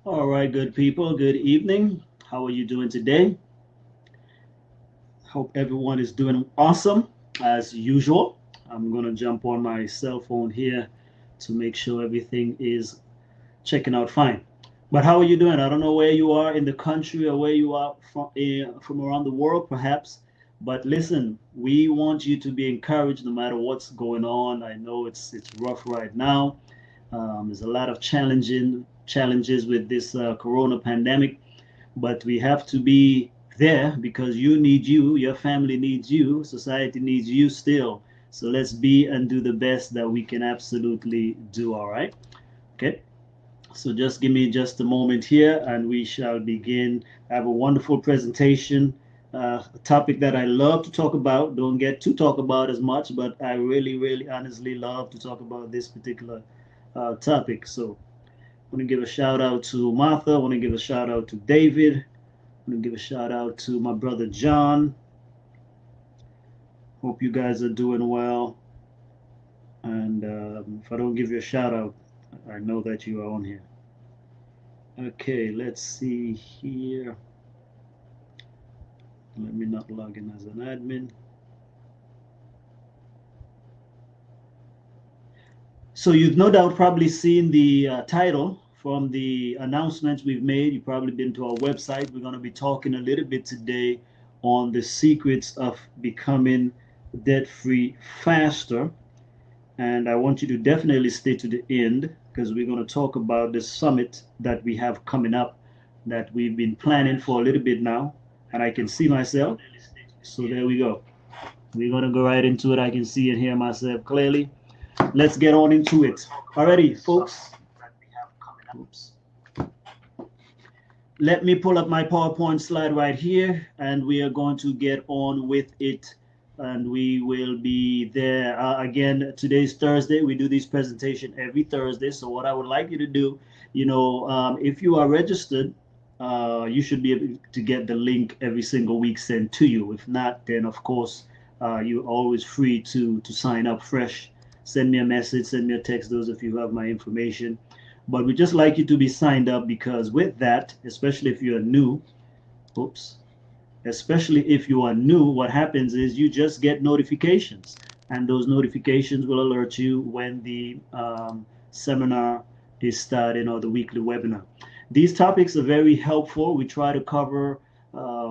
All right, good people. Good evening. How are you doing today? Hope everyone is doing awesome as usual. I'm going to jump on my cell phone here to make sure everything is checking out fine. But how are you doing? I don't know where you are in the country or where you are from around the world, perhaps. But listen, we want you to be encouraged no matter what's going on. I know it's rough right now. There's a lot of challenging challenges with this corona pandemic, but we have to be there because you need you, your family needs you, society needs you still. So let's be and do the best that we can absolutely do. All right. Okay. So just give me just a moment here and we shall begin. I have a wonderful presentation, a topic that I love to talk about. Don't get to talk about as much, but I really, really honestly love to talk about this particular topic. So I want to give a shout out to Martha. I want to give a shout out to David. I want to give a shout out to my brother John. Hope you guys are doing well. And if I don't give you a shout out, I know that you are on here. Okay, let's see here. Let me not log in as an admin. So you've no doubt probably seen the title from the announcements we've made. You've probably been to our website. We're going to be talking a little bit today on the secrets of becoming debt free faster. And I want you to definitely stay to the end because we're going to talk about the summit that we have coming up that we've been planning for a little bit now. And I can see myself. So there we go. We're going to go right into it. I can see and hear myself clearly. Let's get on into it. Alrighty, folks. Oops. Let me pull up my PowerPoint slide right here and we are going to get on with it and we will be there again. Today's Thursday. We do this presentation every Thursday. So what I would like you to do, if you are registered, you should be able to get the link every single week sent to you. If not, then of course you're always free to sign up fresh. Send me a message, send me a text, those of you who have my information. But we just like you to be signed up because with that, especially if you're new, oops, especially if you are new, what happens is you just get notifications, and those notifications will alert you when the seminar is starting or the weekly webinar. These topics are very helpful. We try to cover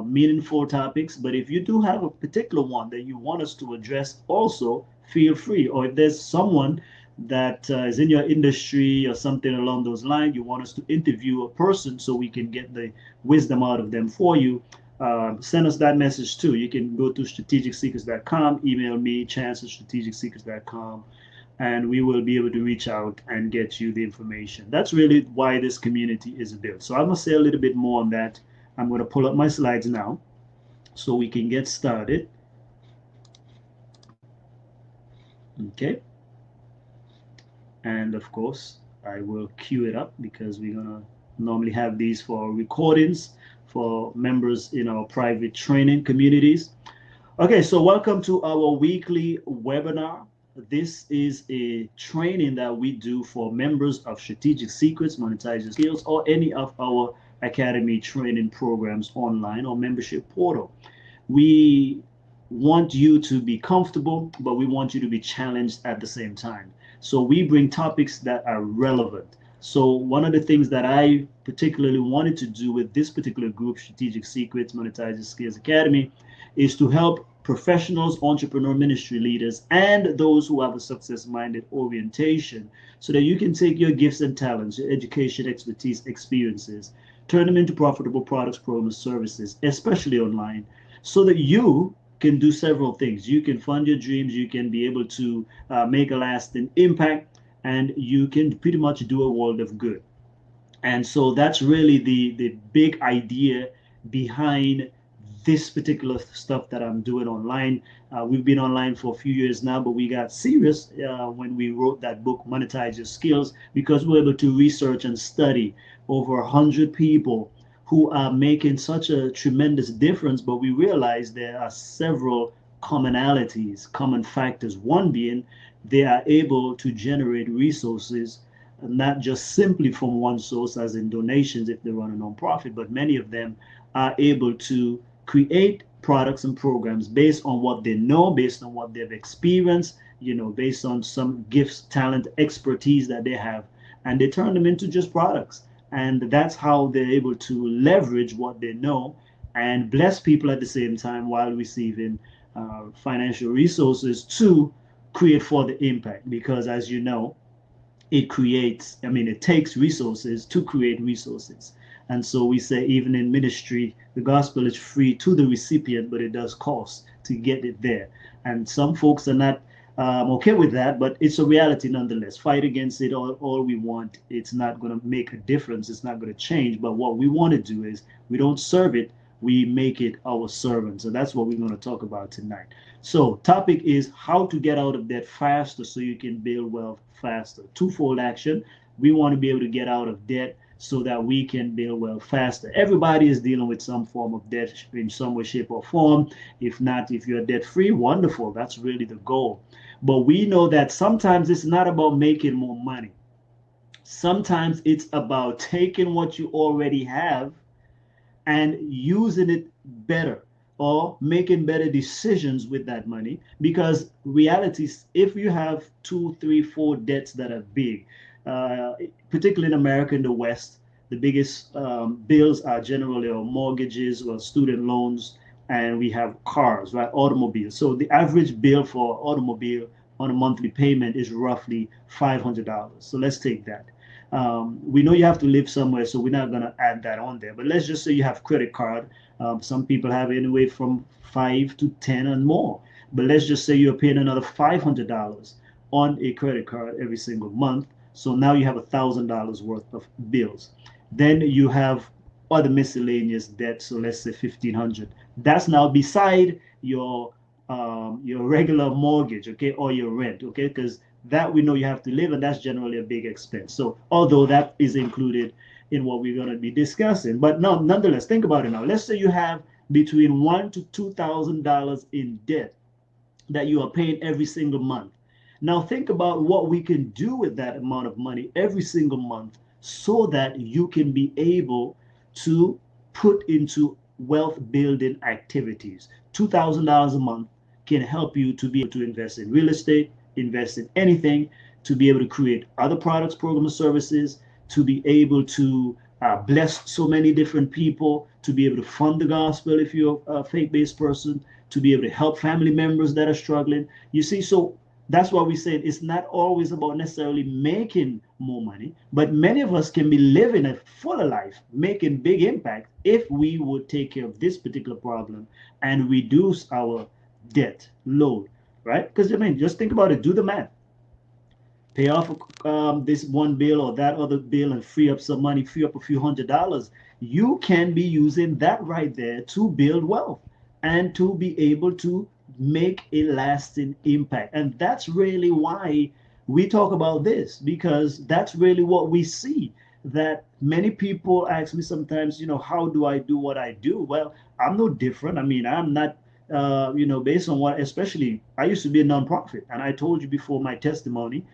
meaningful topics, but if you do have a particular one that you want us to address, also feel free. Or if there's someone that is in your industry or something along those lines, you want us to interview a person so we can get the wisdom out of them for you, send us that message too. You can go to strategicseekers.com, email me, chance@strategicseekers.com, and we will be able to reach out and get you the information. That's really why this community is built. So I'm going to say a little bit more on that. I'm going to pull up my slides now so we can get started. Okay. And of course, I will queue it up because we're going to normally have these for recordings for members in our private training communities. Okay, so welcome to our weekly webinar. This is a training that we do for members of Strategic Secrets, Monetize Your Skills, or any of our academy training programs online or membership portal. We want you to be comfortable, but we want you to be challenged at the same time. So we bring topics that are relevant. So one of the things that I particularly wanted to do with this particular group, Strategic Secrets, Monetize Your Skills Academy, is to help professionals, entrepreneur ministry leaders, and those who have a success-minded orientation so that you can take your gifts and talents, your education, expertise, experiences, turn them into profitable products, programs, services, especially online, so that you can do several things. You can fund your dreams, you can be able to make a lasting impact, and you can pretty much do a world of good. And so that's really the big idea behind this particular stuff that I'm doing online. We've been online for a few years now, but we got serious when we wrote that book, Monetize Your Skills, because we were able to research and study over 100 people who are making such a tremendous difference. But we realized there are several commonalities, common factors. One being they are able to generate resources not just simply from one source, as in donations if they run a nonprofit, but many of them are able to create products and programs based on what they know, based on what they've experienced, based on some gifts, talent, expertise that they have, and they turn them into just products. And that's how they're able to leverage what they know and bless people at the same time while receiving financial resources to create further impact. Because as you know, it takes resources to create resources. And so we say, even in ministry, the gospel is free to the recipient, but it does cost to get it there. And some folks are not okay with that, but it's a reality nonetheless. Fight against it all we want. It's not going to make a difference. It's not going to change. But what we want to do is we don't serve it, we make it our servant. So that's what we're going to talk about tonight. So topic is how to get out of debt faster so you can build wealth faster. Twofold action. We want to be able to get out of debt so that we can build wealth faster. Everybody is dealing with some form of debt in some way, shape, or form. If not, if you're debt free, wonderful. That's really the goal. But we know that sometimes it's not about making more money. Sometimes it's about taking what you already have and using it better, or making better decisions with that money. Because reality is, if you have two, three, four debts that are big, particularly in America, in the West, the biggest bills are generally our mortgages or student loans, and we have cars, right? Automobiles. So the average bill for automobile on a monthly payment is roughly $500. So let's take that. We know you have to live somewhere, so we're not going to add that on there. But let's just say you have credit card. Some people have anywhere from 5 to 10 and more. But let's just say you're paying another $500 on a credit card every single month. So now you have $1,000 worth of bills. Then you have other miscellaneous debt. So let's say 1,500. That's now beside your regular mortgage, okay, or your rent, okay, because that we know you have to live, and that's generally a big expense. So although that is included in what we're going to be discussing, but no, nonetheless, think about it now. Let's say you have between $1,000 to $2,000 in debt that you are paying every single month. Now think about what we can do with that amount of money every single month so that you can be able to put into wealth building activities. $2,000 a month can help you to be able to invest in real estate, invest in anything, to be able to create other products, programs, services, to be able to bless so many different people, to be able to fund the gospel if you're a faith-based person, to be able to help family members that are struggling. You see, so that's why we said it's not always about necessarily making more money, but many of us can be living a fuller life, making big impact if we would take care of this particular problem and reduce our debt load, right? Because just think about it, do the math. Pay off this one bill or that other bill and free up some money, free up a few $100s. You can be using that right there to build wealth and to be able to make a lasting impact. And that's really why we talk about this, because that's really what we see. That many people ask me sometimes, how do I do what I do? Well, I'm no different. I'm not based on what, especially I used to be a nonprofit. And I told you before my testimony,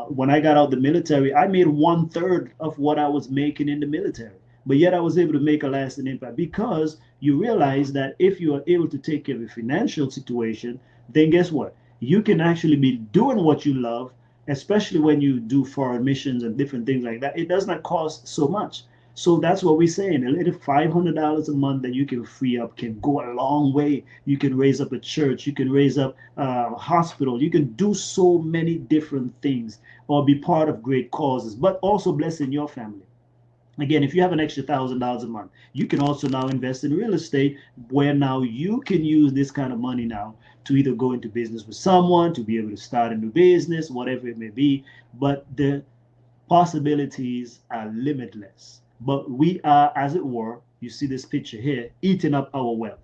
when I got out the military, I made 1/3 of what I was making in the military. But yet I was able to make a lasting impact, because you realize that if you are able to take care of your financial situation, then guess what? You can actually be doing what you love, especially when you do foreign missions and different things like that. It does not cost so much. So that's what we're saying. A little $500 a month that you can free up can go a long way. You can raise up a church. You can raise up a hospital. You can do so many different things, or be part of great causes, but also blessing your family. Again, if you have an extra $1,000 a month, you can also now invest in real estate, where now you can use this kind of money now to either go into business with someone, to be able to start a new business, whatever it may be. But the possibilities are limitless. But we are, as it were, you see this picture here, eating up our wealth.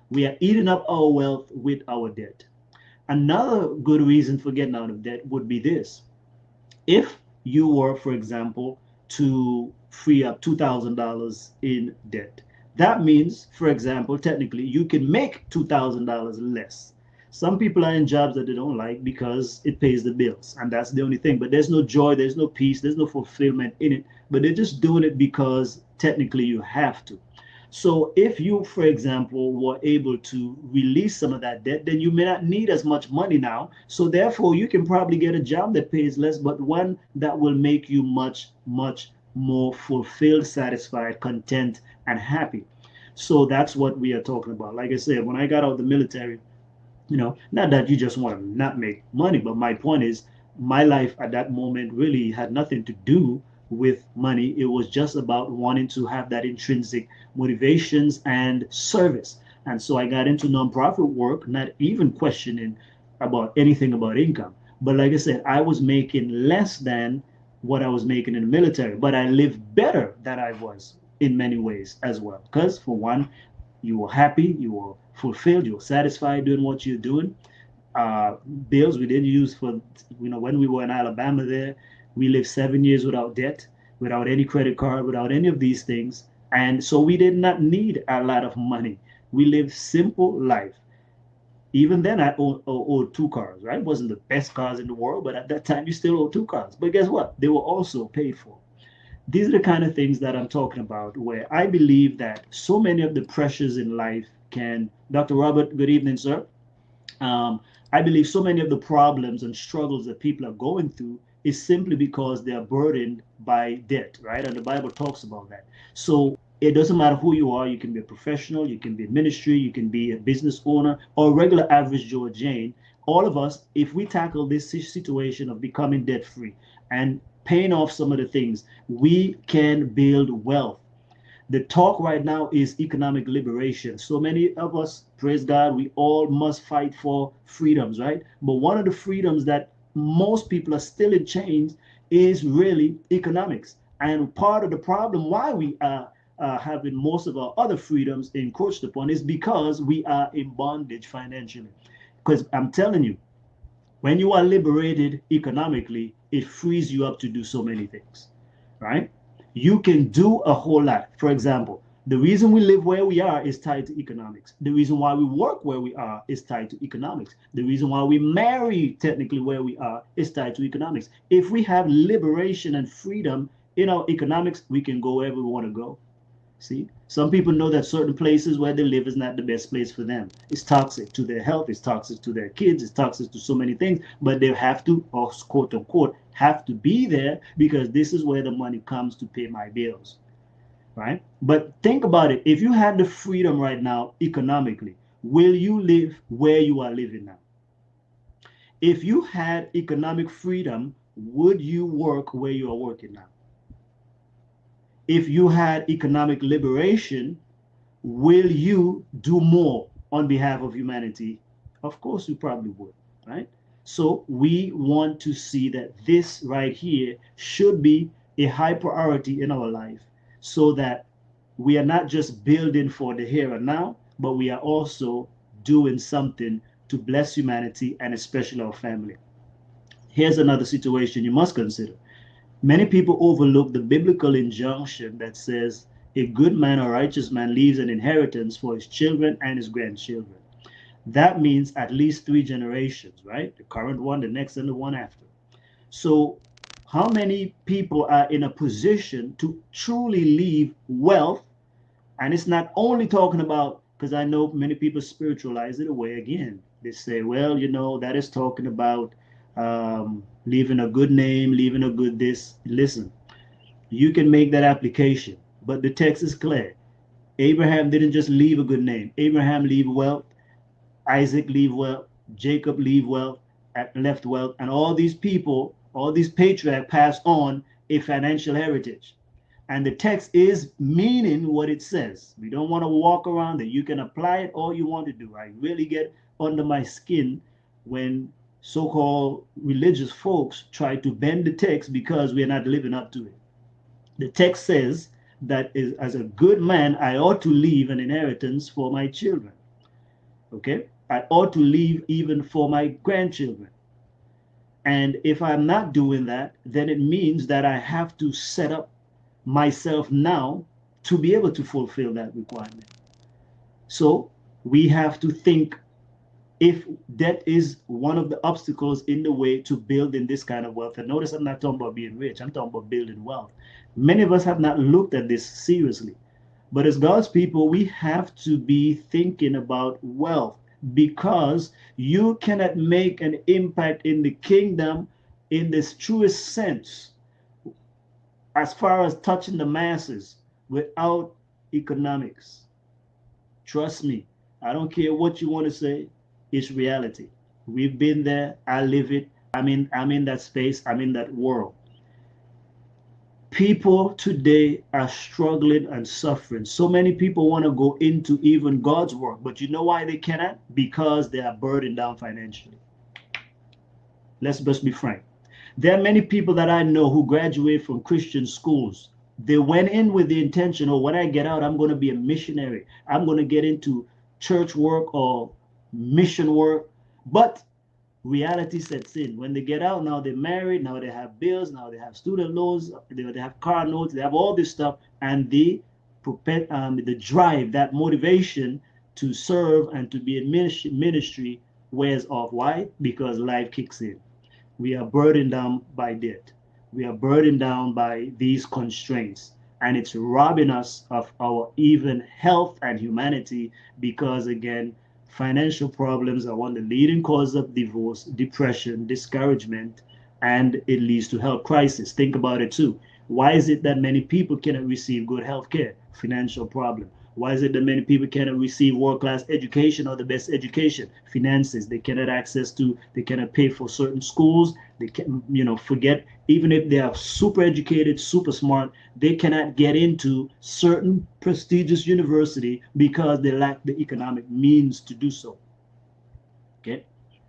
We are eating up our wealth with our debt. Another good reason for getting out of debt would be this. If you were, for example, to free up $2,000 in debt, that means, for example, technically you can make $2,000 less. Some people are in jobs that they don't like because it pays the bills, and that's the only thing. But there's no joy, there's no peace, there's no fulfillment in it. But they're just doing it because technically you have to. So if you, for example, were able to release some of that debt, then you may not need as much money now. So therefore, you can probably get a job that pays less, but one that will make you much, much more fulfilled, satisfied, content, and happy. So that's what we are talking about. Like I said, when I got out of the military, not that you just want to not make money, but my point is my life at that moment really had nothing to do with money. It was just about wanting to have that intrinsic motivations and service. And so I got into nonprofit work, not even questioning about anything about income. But like I said, I was making less than what I was making in the military, but I lived better than I was in many ways as well. Because for one, you were happy, you were fulfilled, you were satisfied doing what you're doing. Bills we didn't use for, when we were in Alabama there, we lived 7 years without debt, without any credit card, without any of these things. And so we did not need a lot of money. We lived simple life. Even then, I owed two cars, right? It wasn't the best cars in the world, but at that time, you still owed two cars. But guess what? They were also paid for. These are the kind of things that I'm talking about, where I believe that so many of the pressures in life can. Dr. Robert, good evening, sir. I believe so many of the problems and struggles that people are going through is simply because they are burdened by debt, right? And the Bible talks about that. So it doesn't matter who you are. You can be a professional, you can be in ministry, you can be a business owner, or a regular average Joe or Jane. All of us, if we tackle this situation of becoming debt free and paying off some of the things, we can build wealth. The talk right now is economic liberation. So many of us, praise God, we all must fight for freedoms, right? But one of the freedoms that most people are still in chains is really economics. And part of the problem why we are having most of our other freedoms encroached upon is because we are in bondage financially. Because I'm telling you, when you are liberated economically, it frees you up to do so many things, right? You can do a whole lot. For example, the reason we live where we are is tied to economics. The reason why we work where we are is tied to economics. The reason why we marry technically where we are is tied to economics. If we have liberation and freedom in our economics, we can go wherever we want to go. See, some people know that certain places where they live is not the best place for them. It's toxic to their health, it's toxic to their kids, it's toxic to so many things, but they have to, or quote unquote, have to be there because this is where the money comes to pay my bills, right? But think about it. If you had the freedom right now economically, will you live where you are living now? If you had economic freedom, would you work where you are working now? If you had economic liberation, will you do more on behalf of humanity? Of course, you probably would, right? So we want to see that this right here should be a high priority in our life so that we are not just building for the here and now, but we are also doing something to bless humanity and especially our family. Here's another situation you must consider. Many people overlook the biblical injunction that says a good man or righteous man leaves an inheritance for his children and his grandchildren. That means at least three generations, right? The current one, the next, and the one after. So, how many people are in a position to truly leave wealth? And it's not only talking about, because I know many people spiritualize it away again. They say, well, that is talking about leaving a good name, leaving a good this. Listen, you can make that application, but the text is clear. Abraham didn't just leave a good name. Abraham leave wealth, Isaac leave wealth, Jacob leave wealth, left wealth, and all these people, all these patriarchs pass on a financial heritage. And the text is meaning what it says. We don't want to walk around it. You can apply it all you want to do. I really get under my skin when so-called religious folks try to bend the text because we are not living up to it. The text says that as a good man, I ought to leave an inheritance for my children. Okay? I ought to leave even for my grandchildren. And if I'm not doing that, then it means that I have to set up myself now to be able to fulfill that requirement. So we have to think if debt is one of the obstacles in the way to building this kind of wealth. And notice I'm not talking about being rich, I'm talking about building wealth. Many of us have not looked at this seriously. But as God's people, we have to be thinking about wealth, because you cannot make an impact in the kingdom in this truest sense, as far as touching the masses, without economics. Trust me, I don't care what you want to say, it's reality. We've been there, I live it. I'm in that space, I'm in that world. People today are struggling and suffering. So many people want to go into even God's work, but you know why they cannot? Because they are burdened down financially. Let's just be frank. There are many people that I know who graduate from Christian schools. They went in with the intention, oh, when I get out, I'm going to be a missionary. I'm going to get into church work or mission work. But reality sets in. When they get out, now they're married, now they have bills, now they have student loans, they have car notes, they have all this stuff, and the drive, that motivation to serve and to be in ministry wears off. Why? Because life kicks in. We are burdened down by debt. We are burdened down by these constraints, and it's robbing us of our even health and humanity, because again, financial problems are one of the leading causes of divorce, depression, discouragement, and it leads to health crisis. Think about it too. Why is it that many people cannot receive good health care? Financial problem. Why is it that many people cannot receive world-class education or the best education? Finances. They cannot pay for certain schools. They can, forget, even if they are super educated, super smart, they cannot get into certain prestigious university because they lack the economic means to do so. Okay?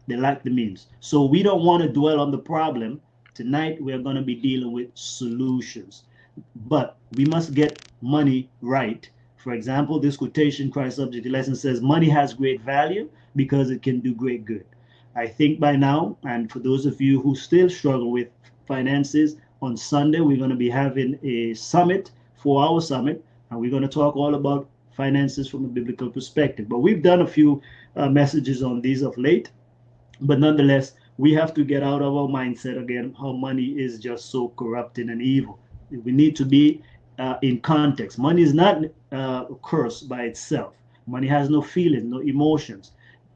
They lack the means. So we don't want to dwell on the problem. Tonight, we're going to be dealing with solutions. But we must get money right. For example, this quotation, Christ's subject lesson says, money has great value because it can do great good. I think by now, and for those of you who still struggle with finances, on Sunday, we're going to be having a summit, 4-hour summit, and we're going to talk all about finances from a biblical perspective. But we've done a few messages on these of late. But nonetheless, we have to get out of our mindset again, how money is just so corrupting and evil. We need to be in context. Money is not a curse by itself. Money has no feelings, no emotions,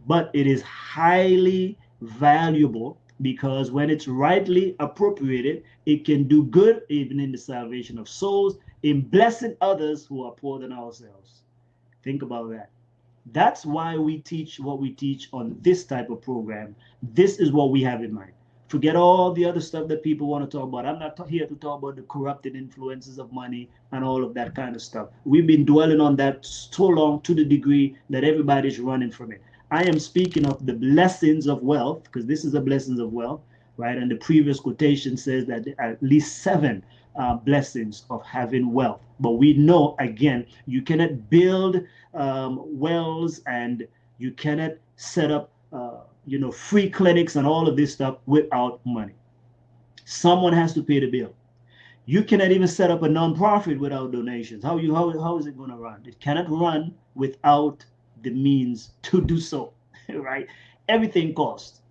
but it is highly valuable, because when it's rightly appropriated, it can do good even in the salvation of souls, in blessing others who are poorer than ourselves. Think about that. That's why we teach what we teach on this type of program. This is what we have in mind. Forget all the other stuff that people want to talk about. I'm not here to talk about the corrupted influences of money and all of that kind of stuff. We've been dwelling on that so long, to the degree that everybody's running from it. I am speaking of the blessings of wealth, because this is the blessings of wealth, right? And the previous quotation says that there are at least 7 blessings of having wealth. But we know, again, you cannot build wells, and you cannot set up free clinics and all of this stuff without money. Someone has to pay the bill. You cannot even set up a non-profit without donations. How is it going to run? It cannot run without the means to do so, right? Everything costs.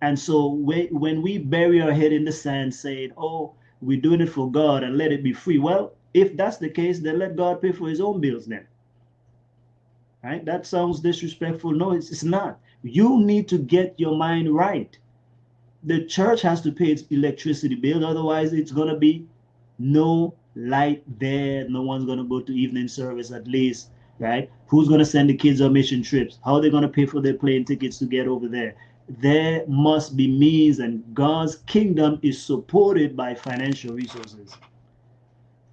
And so when we bury our head in the sand saying, oh, we're doing it for God and let it be free. Well, if that's the case, then let God pay for his own bills then. Right? That sounds disrespectful. No, it's not. You need to get your mind right. The church has to pay its electricity bill. Otherwise, it's going to be no light there. No one's going to go to evening service at least. Right? Who's going to send the kids on mission trips? How are they going to pay for their plane tickets to get over there? There must be means, and God's kingdom is supported by financial resources.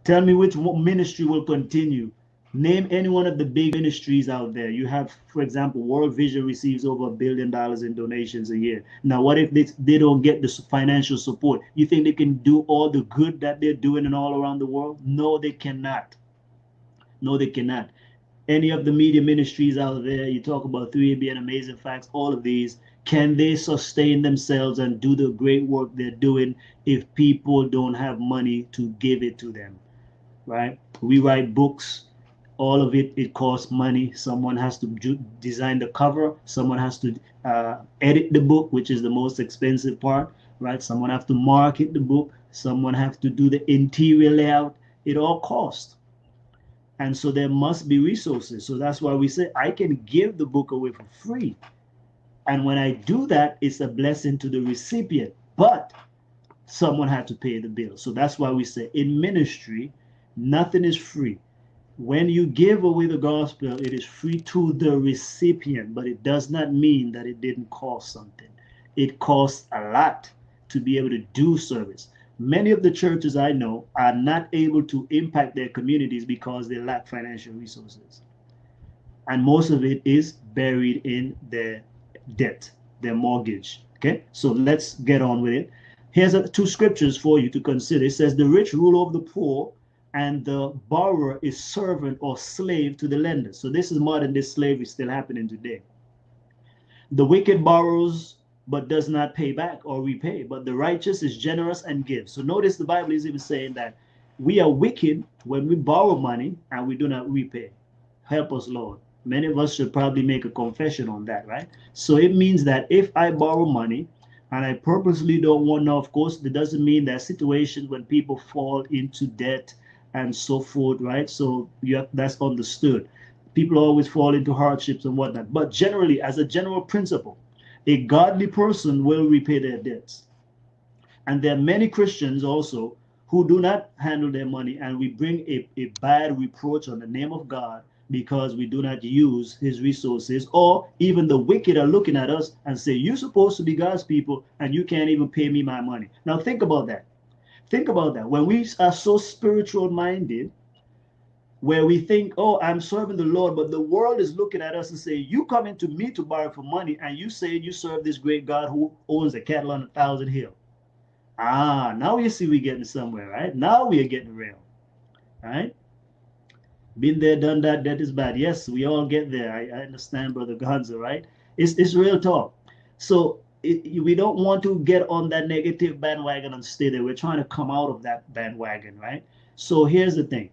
Tell me which ministry will continue. Name any one of the big ministries out there. You have, for example, World Vision receives over $1 billion in donations a year. Now, what if they don't get the financial support? You think they can do all the good that they're doing and all around the world? No, they cannot. No, they cannot. Any of the media ministries out there, you talk about 3AB and Amazing Facts, all of these, can they sustain themselves and do the great work they're doing if people don't have money to give it to them? Right? We write books all of it costs money. Someone has to design the cover. Someone has to edit the book, which is the most expensive part, right? Someone have to market the book. Someone have to do the interior layout. It all costs. And so there must be resources. So that's why we say I can give the book away for free. And when I do that, it's a blessing to the recipient. But someone had to pay the bill. So that's why we say in ministry, nothing is free. When you give away the gospel, it is free to the recipient, but it does not mean that it didn't cost something. It costs a lot to be able to do service. Many of the churches I know are not able to impact their communities because they lack financial resources. And most of it is buried in their debt, their mortgage. Okay, so let's get on with it. Here's two scriptures for you to consider. It says, the rich rule over the poor, and the borrower is servant or slave to the lender. So this is modern day slavery still happening today. The wicked borrows but does not pay back or repay, but the righteous is generous and gives. So notice the Bible is even saying that we are wicked when we borrow money and we do not repay. Help us, Lord. Many of us should probably make a confession on that, right? So it means that if I borrow money and I purposely don't want, now of course, that doesn't mean there are situations when people fall into debt and so forth, right? So that's understood. People always fall into hardships and whatnot. But generally, as a general principle, a godly person will repay their debts. And there are many Christians also who do not handle their money, and we bring a bad reproach on the name of God because we do not use his resources. Or even the wicked are looking at us and say, you're supposed to be God's people and you can't even pay me my money. Now think about that. Think about that. When we are so spiritual minded, where we think, oh, I'm serving the Lord, but the world is looking at us and say, you coming to me to borrow for money, and you say you serve this great God who owns the cattle on 1,000 hills. Ah, now you see we're getting somewhere, right? Now we are getting real, right? Been there, done that, that is bad. Yes, we all get there. I understand, Brother Gonzo, right? It's real talk. So we don't want to get on that negative bandwagon and stay there. We're trying to come out of that bandwagon, right? So here's the thing.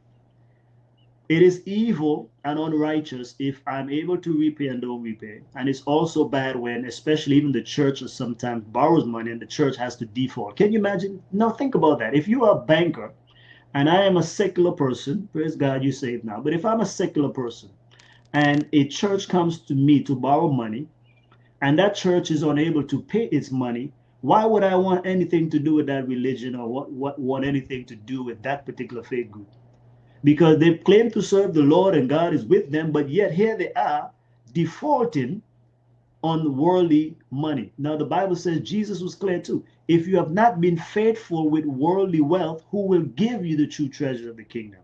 It is evil and unrighteous if I'm able to repay and don't repay. And it's also bad when, especially even the church sometimes borrows money and the church has to default. Can you imagine? Now think about that. If you are a banker and I am a secular person, praise God, you saved now. But if I'm a secular person and a church comes to me to borrow money and that church is unable to pay its money, why would I want anything to do with that religion or what want anything to do with that particular faith group? Because they claim to serve the Lord and God is with them, but yet here they are defaulting on worldly money. Now, the Bible says Jesus was clear too. If you have not been faithful with worldly wealth, who will give you the true treasure of the kingdom?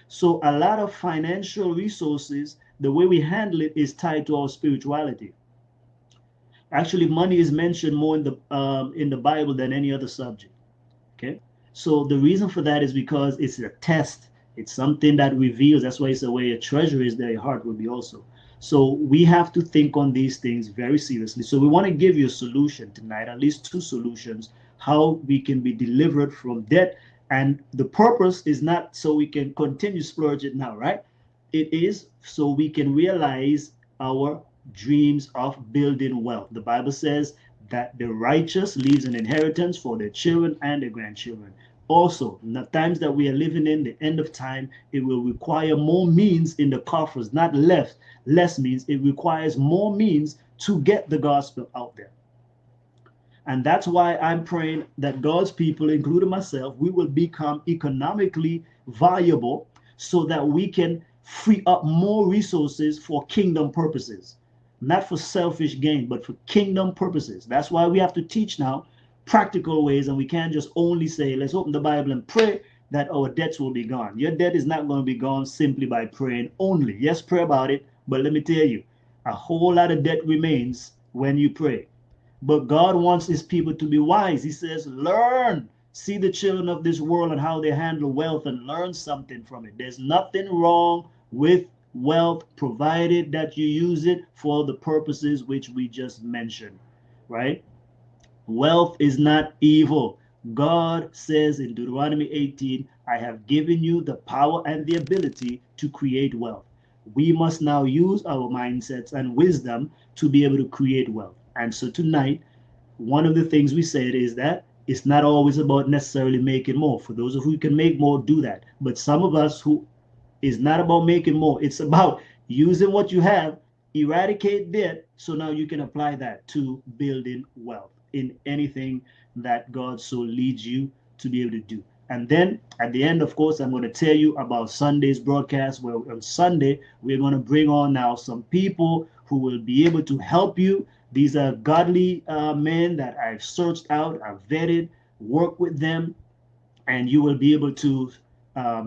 So a lot of financial resources, the way we handle it is tied to our spirituality. Actually, money is mentioned more in the Bible than any other subject. Okay, so the reason for that is because it's a test. It's something that reveals. That's why it's a way a treasure is there, your heart will be also. So we have to think on these things very seriously. So we want to give you a solution tonight, at least two solutions, how we can be delivered from debt. And the purpose is not so we can continue splurging now, right? It is so we can realize our dreams of building wealth. The Bible says that the righteous leaves an inheritance for their children and their grandchildren. Also, in the times that we are living in, the end of time, it will require more means in the coffers, not less means. It requires more means to get the gospel out there. And that's why I'm praying that God's people, including myself, we will become economically viable so that we can free up more resources for kingdom purposes, not for selfish gain, but for kingdom purposes. That's why we have to teach now practical ways, and we can't just only say, let's open the Bible and pray that our debts will be gone. Your debt is not going to be gone simply by praying only. Yes, pray about it, but let me tell you, a whole lot of debt remains when you pray. But God wants his people to be wise. He says, learn. See the children of this world and how they handle wealth and learn something from it. There's nothing wrong with wealth, provided that you use it for the purposes which we just mentioned, right? Wealth is not evil. God says in Deuteronomy 18, I have given you the power and the ability to create wealth. We must now use our mindsets and wisdom to be able to create wealth. And so tonight, one of the things we said is that it's not always about necessarily making more. For those of who can make more, do that. But some of us who is not about making more, it's about using what you have, eradicate debt, so now you can apply that to building wealth in anything that God so leads you to be able to do. And then at the end, of course, I'm going to tell you about Sunday's broadcast, where on Sunday, we're going to bring on now some people who will be able to help you. These are godly men that I've searched out, I've vetted, worked with them, and you will be able to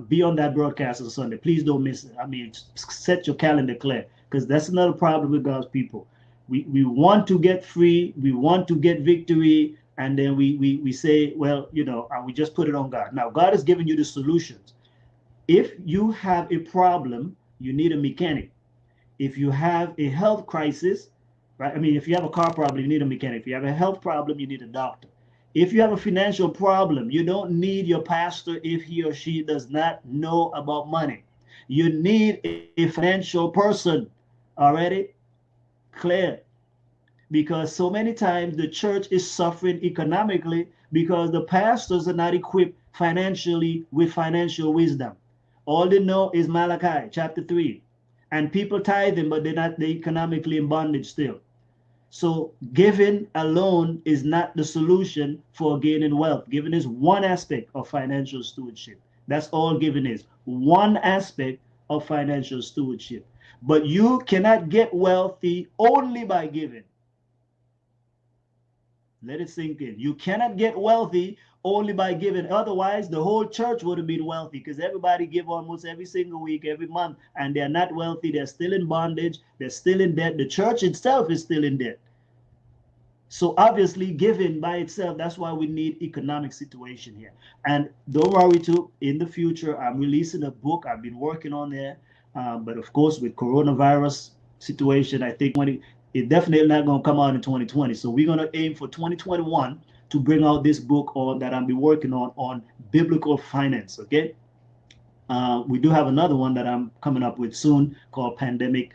be on that broadcast on Sunday. Please don't miss it. I mean, set your calendar clear, because that's another problem with God's people. We want to get free, we want to get victory, and then we say, well, we just put it on God. Now, God has given you the solutions. If you have a problem, you need a mechanic. If you have a health crisis, right? I mean, if you have a car problem, you need a mechanic. If you have a health problem, you need a doctor. If you have a financial problem, you don't need your pastor if he or she does not know about money. You need a financial person already clear, because so many times the church is suffering economically because the pastors are not equipped financially with financial wisdom. All they know is Malachi chapter 3. And people tithing, but they're economically in bondage still. So giving alone is not the solution for gaining wealth. Giving is one aspect of financial stewardship. That's all giving is. One aspect of financial stewardship. But you cannot get wealthy only by giving. Let it sink in. You cannot get wealthy only by giving. Otherwise, the whole church would have been wealthy, because everybody give almost every single week, every month, and they're not wealthy. They're still in bondage. They're still in debt. The church itself is still in debt. So obviously, giving by itself, that's why we need economic situation here. And don't worry too, in the future, I'm releasing a book. I've been working on there. But of course, with coronavirus situation, I think it definitely not going to come out in 2020. So we're going to aim for 2021 to bring out this book that I'll be working on biblical finance. Okay. We do have another one that I'm coming up with soon called Pandemic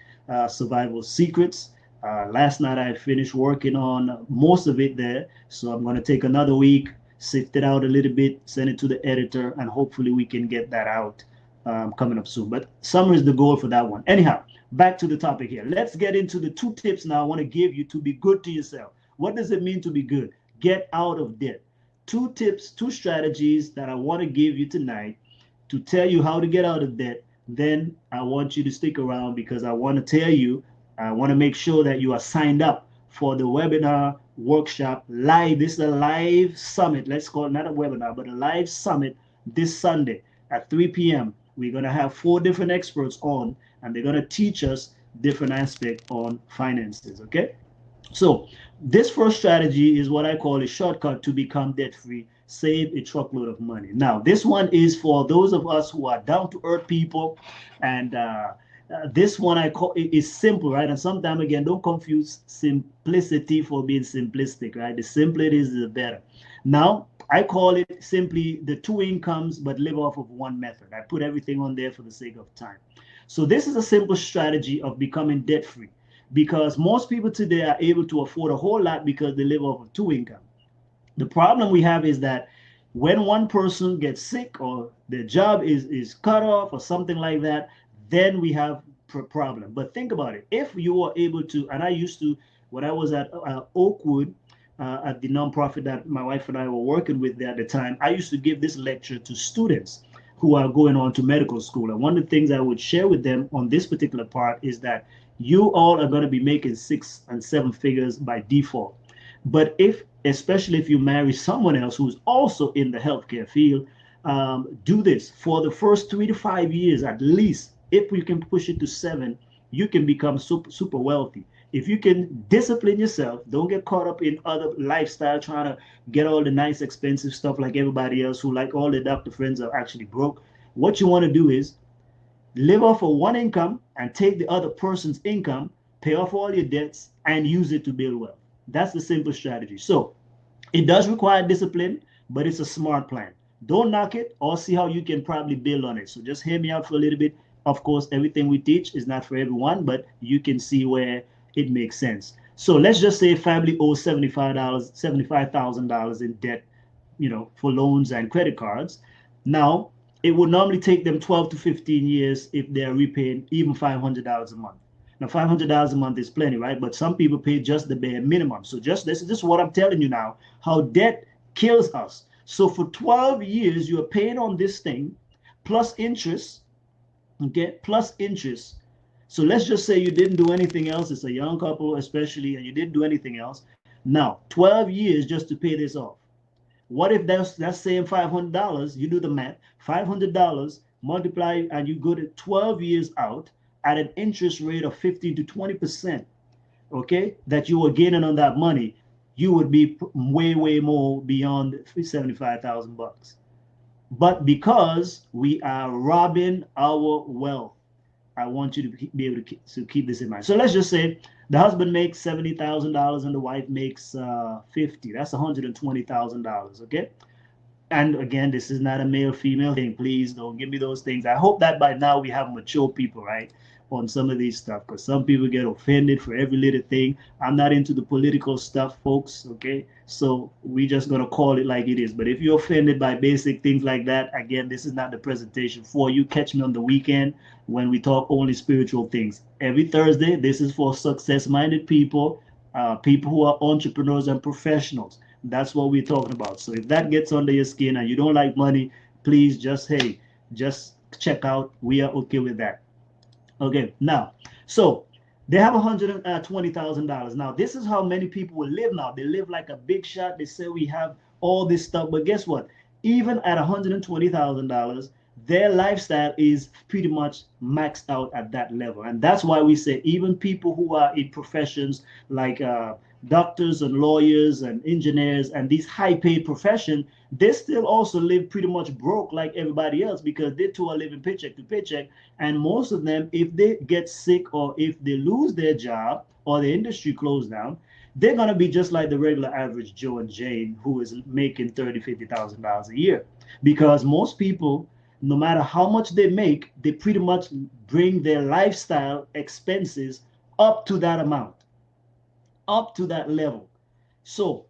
Survival Secrets. Last night I finished working on most of it there. So I'm going to take another week, sift it out a little bit, send it to the editor, and hopefully we can get that out coming up soon. But summer is the goal for that one. Anyhow, back to the topic here. Let's get into the 2 tips now I want to give you to be good to yourself. What does it mean to be good? Get out of debt. 2 tips, 2 strategies that I want to give you tonight to tell you how to get out of debt. Then I want you to stick around, because I want to tell you, I want to make sure that you are signed up for the webinar workshop live. This is a live summit. Let's call it not a webinar, but a live summit this Sunday at 3 p.m. We're going to have 4 different experts on, and they're going to teach us different aspects on finances. Okay. So this first strategy is what I call a shortcut to become debt-free, save a truckload of money. Now, this one is for those of us who are down-to-earth people, and this one I call is simple, right? And sometimes, again, don't confuse simplicity for being simplistic, right? The simpler it is, the better. Now, I call it simply the 2 incomes, but live off of one method. I put everything on there for the sake of time. So this is a simple strategy of becoming debt-free, because most people today are able to afford a whole lot because they live off of 2 income. The problem we have is that when one person gets sick or their job is cut off or something like that, then we have a problem. But think about it. If you are able to, and I used to, when I was at Oakwood, at the nonprofit that my wife and I were working with there at the time, I used to give this lecture to students who are going on to medical school. And one of the things I would share with them on this particular part is that you all are going to be making 6 and 7 figures by default. But especially if you marry someone else who's also in the healthcare field, do this for the first 3 to 5 years at least. If we can push it to 7, you can become super wealthy. If you can discipline yourself, don't get caught up in other lifestyle, trying to get all the nice expensive stuff like everybody else who, like all their doctor friends, are actually broke. What you want to do is live off of 1 income and take the other person's income, pay off all your debts, and use it to build wealth. That's the simple strategy. So it does require discipline, but it's a smart plan. Don't knock it, or see how you can probably build on it. So just hear me out for a little bit. Of course, everything we teach is not for everyone, but you can see where it makes sense. So let's just say family owes $75,000 in debt, for loans and credit cards. Now, it would normally take them 12 to 15 years if they're repaying even $500 a month. Now, $500 a month is plenty, right? But some people pay just the bare minimum. So this is just what I'm telling you now, how debt kills us. So for 12 years, you're paying on this thing plus interest, okay, plus interest. So let's just say you didn't do anything else. It's a young couple, especially, and you didn't do anything else. Now, 12 years just to pay this off. What if that's saying $500? You do the math. $500 multiply, and you go to 12 years out at an interest rate of 15 to 20%. Okay, that you were gaining on that money, you would be way more beyond 75,000 bucks. But because we are robbing our wealth, I want you to be able to keep this in mind. So let's just say the husband makes $70,000 and the wife makes 50. That's $120,000. Okay. And again, this is not a male female thing. Please don't give me those things. I hope that by now we have mature people, right, on some of these stuff, because some people get offended for every little thing. I'm not into the political stuff, folks. Okay, so we just gonna call it like it is. But if you're offended by basic things like that, again, this is not the presentation for you. Catch me on the weekend when we talk only spiritual things. Every Thursday, this is for success-minded people, people who are entrepreneurs and professionals. That's what we're talking about. So if that gets under your skin and you don't like money, please just check out. We are okay with that. Okay, now, so they have $120,000. Now, this is how many people will live now. They live like a big shot. They say we have all this stuff, but guess what? Even at $120,000, their lifestyle is pretty much maxed out at that level. And that's why we say even people who are in professions like doctors and lawyers and engineers and these high-paid professions, they still also live pretty much broke like everybody else, because they too are living paycheck to paycheck. And most of them, if they get sick or if they lose their job or the industry closed down, they're going to be just like the regular average Joe and Jane who is making $30,000, $50,000 a year. Because most people, no matter how much they make, they pretty much bring their lifestyle expenses up to that amount, up to that level. So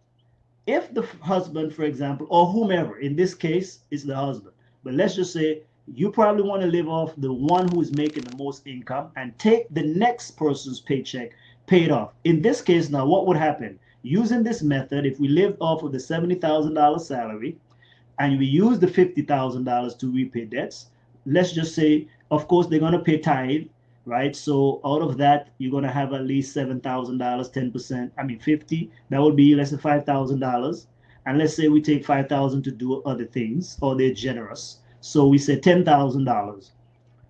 if the husband, for example, or whomever, in this case, it's the husband, but let's just say you probably want to live off the one who is making the most income and take the next person's paycheck paid off. In this case, now what would happen? Using this method, if we lived off of the $70,000 salary and we use the $50,000 to repay debts, let's just say, of course, they're going to pay tithe, right? So out of that, you're going to have at least $7,000, 10%. I mean, 50, that would be less than $5,000. And let's say we take 5,000 to do other things, or they're generous. So we say $10,000.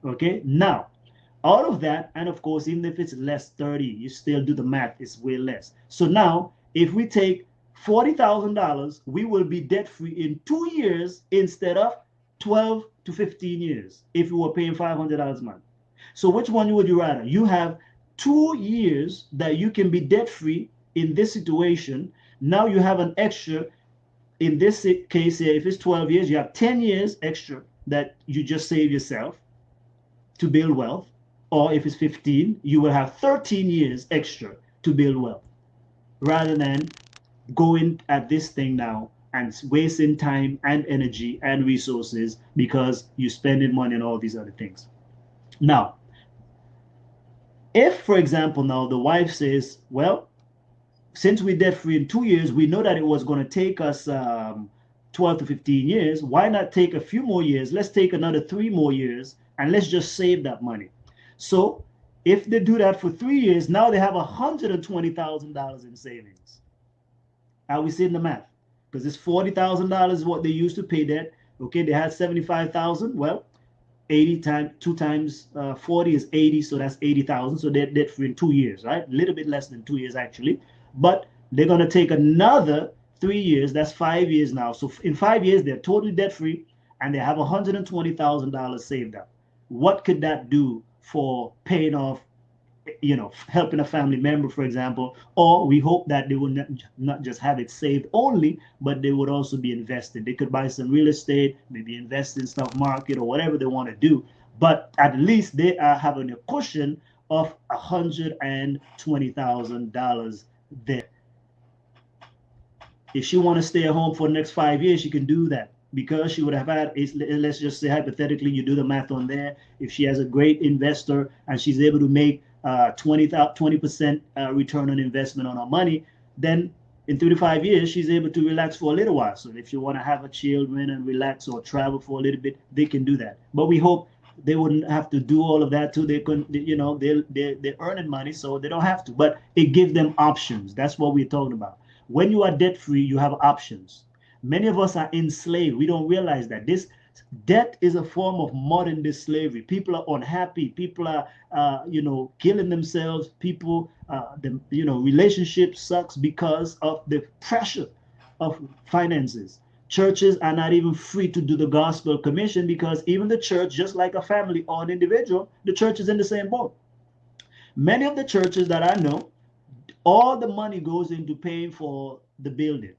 Okay. Now, out of that, and of course, even if it's less 30, you still do the math, it's way less. So now, if we take $40,000, we will be debt free in 2 years instead of 12 to 15 years if we were paying $500 a month. So which one would you rather? You have 2 years that you can be debt free in this situation. Now you have an extra, in this case here, if it's 12 years, you have 10 years extra that you just save yourself to build wealth. Or if it's 15, you will have 13 years extra to build wealth, rather than going at this thing now and wasting time and energy and resources because you're spending money on all these other things. Now, if, for example, now the wife says, well, since we're debt free in 2 years, we know that it was going to take us 12 to 15 years. Why not take a few more years? Let's take another 3 more years and let's just save that money. So if they do that for 3 years, now they have $120,000 in savings. Are we seeing the math? Because this $40,000 is what they used to pay debt. Okay, they had 75,000. Well, 80 times 2 times 40 is 80, so that's 80,000. So they're debt free in 2 years, right? A little bit less than 2 years actually, but they're going to take another 3 years. That's 5 years now. So in 5 years, they're totally debt free and they have $120,000 saved up. What could that do for paying off, helping a family member, for example? Or we hope that they will not just have it saved only, but they would also be invested. They could buy some real estate, maybe invest in stock market or whatever they want to do. but at least they are having a cushion of $120,000 there. If she want to stay at home for the next 5 years, she can do that because she would have had, let's just say hypothetically, you do the math on there. If she has a great investor and she's able to make 20% return on investment on her money, then in 3 to 5 years, she's able to relax for a little while. So if you want to have a children and relax or travel for a little bit, they can do that. But we hope they wouldn't have to do all of that too. They couldn't, they're earning money, so they don't have to. But it gives them options. That's what we're talking about. When you are debt free, you have options. Many of us are enslaved. We don't realize that this debt is a form of modern day slavery. People are unhappy. People are, killing themselves. People, relationship sucks because of the pressure of finances. Churches are not even free to do the gospel commission because even the church, just like a family or an individual, the church is in the same boat. Many of the churches that I know, all the money goes into paying for the building,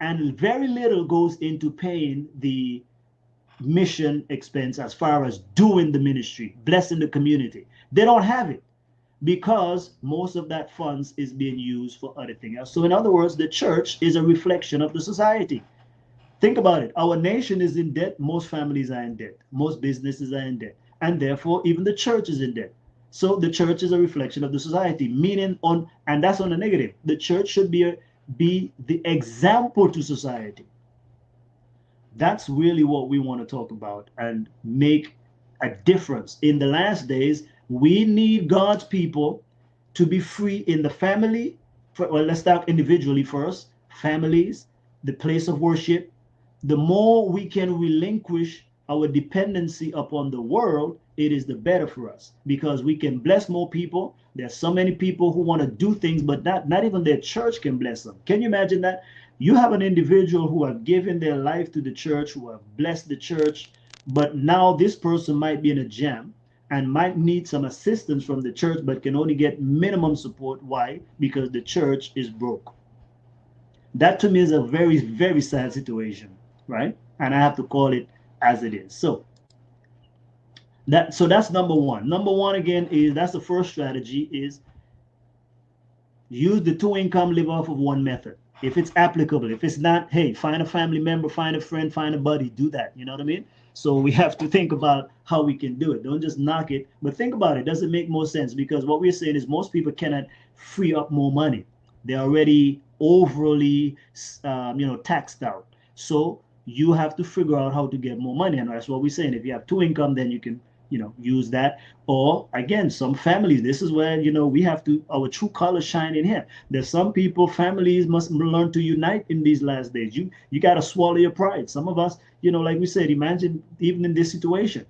and very little goes into paying the mission expense as far as doing the ministry, blessing the community. They don't have it because most of that funds is being used for other things. So in other words, the church is a reflection of the society. Think about it. Our nation is in debt. Most families are in debt. Most businesses are in debt. And therefore, even the church is in debt. So the church is a reflection of the society, meaning and that's on the negative. The church should be the example to society. That's really what we want to talk about and make a difference. In the last days, we need God's people to be free in the family. Well, let's start individually first. Families, the place of worship. The more we can relinquish our dependency upon the world, it is the better for us because we can bless more people. There's so many people who want to do things, but not even their church can bless them. Can you imagine that? You have an individual who have given their life to the church, who have blessed the church, but now this person might be in a jam and might need some assistance from the church, but can only get minimum support. Why? Because the church is broke. That to me is a very, very sad situation, right? And I have to call it as it is. So that's number one. Number one again is that's the first strategy is use the two income, live off of one method. If it's applicable, if it's not, hey, find a family member, find a friend, find a buddy, do that. You know what I mean? So we have to think about how we can do it. Don't just knock it, but think about it. Does it make more sense? Because what we're saying is most people cannot free up more money. They're already overly, taxed out. So you have to figure out how to get more money. And that's what we're saying. If you have two income, then you can use that. Or again, some families, this is where we have to our true colors shine in here. There's some people, families must learn to unite in these last days. You got to swallow your pride. Some of us, like we said, imagine even in this situation,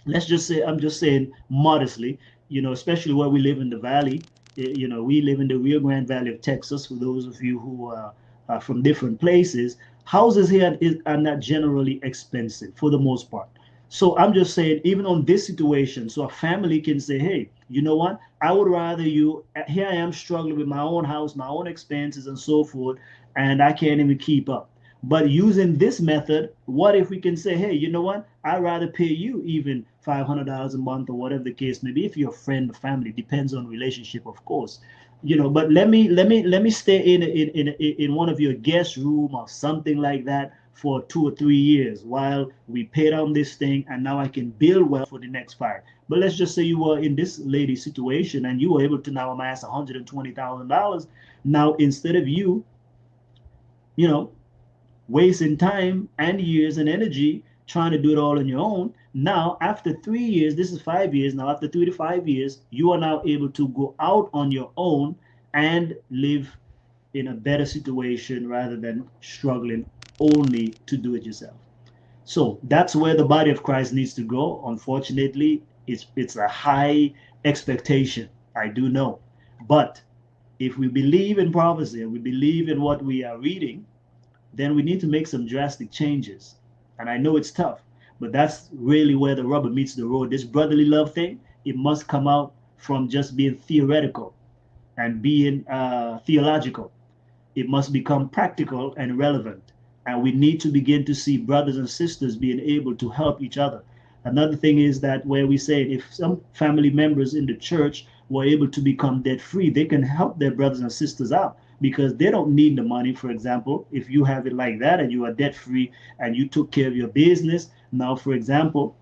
let's just say, I'm just saying modestly, especially where we live in the valley. We live in the Rio Grande Valley of Texas. For those of you who are from different places, houses here are not generally expensive for the most part. So I'm just saying, even on this situation, so a family can say, hey, you know what? I would rather here I am struggling with my own house, my own expenses and so forth, and I can't even keep up. But using this method, what if we can say, hey, you know what? I'd rather pay you even $500 a month or whatever the case may be. If you're a friend or family, depends on relationship, of course. But let me stay in one of your guest room or something like that for 2 or 3 years while we pay down this thing, and now I can build wealth for the next 5. But let's just say you were in this lady's situation and you were able to now amass $120,000. Now instead of you wasting time and years and energy trying to do it all on your own, now after 3 years, this is 5 years now, after 3 to 5 years, you are now able to go out on your own and live in a better situation rather than struggling only to do it yourself. So that's where the body of Christ needs to go. Unfortunately, it's a high expectation, I do know. But if we believe in prophecy and we believe in what we are reading, then we need to make some drastic changes. And I know it's tough, but that's really where the rubber meets the road. This brotherly love thing, it must come out from just being theoretical and being theological. It must become practical and relevant. And we need to begin to see brothers and sisters being able to help each other. Another thing is that where we say if some family members in the church were able to become debt free, they can help their brothers and sisters out because they don't need the money. For example, if you have it like that and you are debt free and you took care of your business, now, for example,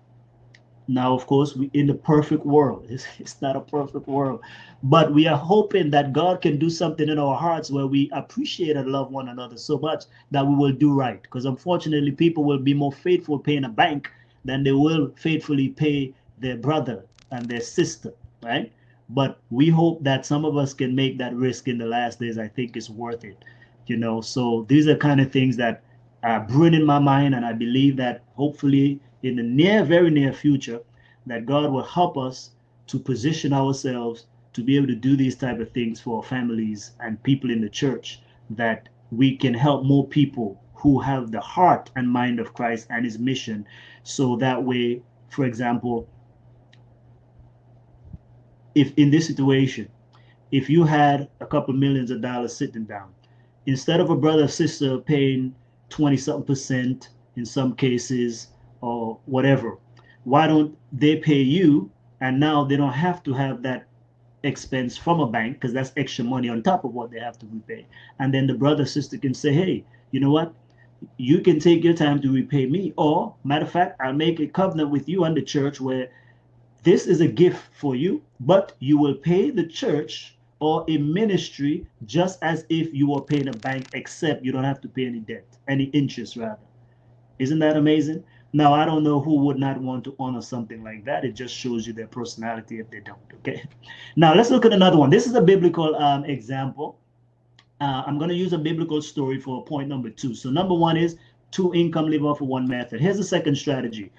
now, of course, we in the perfect world. It's not a perfect world, but we are hoping that God can do something in our hearts where we appreciate and love one another so much that we will do right. Because unfortunately, people will be more faithful paying a bank than they will faithfully pay their brother and their sister, right? But we hope that some of us can make that risk in the last days. I think it's worth it, you know. So these are kind of things that are brewing in my mind, and I believe that hopefully in the very near future, that God will help us to position ourselves to be able to do these type of things for our families and people in the church, that we can help more people who have the heart and mind of Christ and his mission. So that way, for example, if in this situation, if you had a couple millions of dollars sitting down, instead of a brother or sister paying 20 something percent in some cases or whatever, why don't they pay you? And now they don't have to have that expense from a bank because that's extra money on top of what they have to repay. And then the brother or sister can say, hey, you know what? You can take your time to repay me. Or, matter of fact, I'll make a covenant with you and the church where this is a gift for you, but you will pay the church or a ministry just as if you were paying a bank, except you don't have to pay any debt, any interest rather. Isn't that amazing? Now, I don't know who would not want to honor something like that. It just shows you their personality if they don't. Okay. Now, let's look at another one. This is a biblical example. I'm going to use a biblical story for point number 2. So number 1 is two income live off of one method. Here's the second strategy.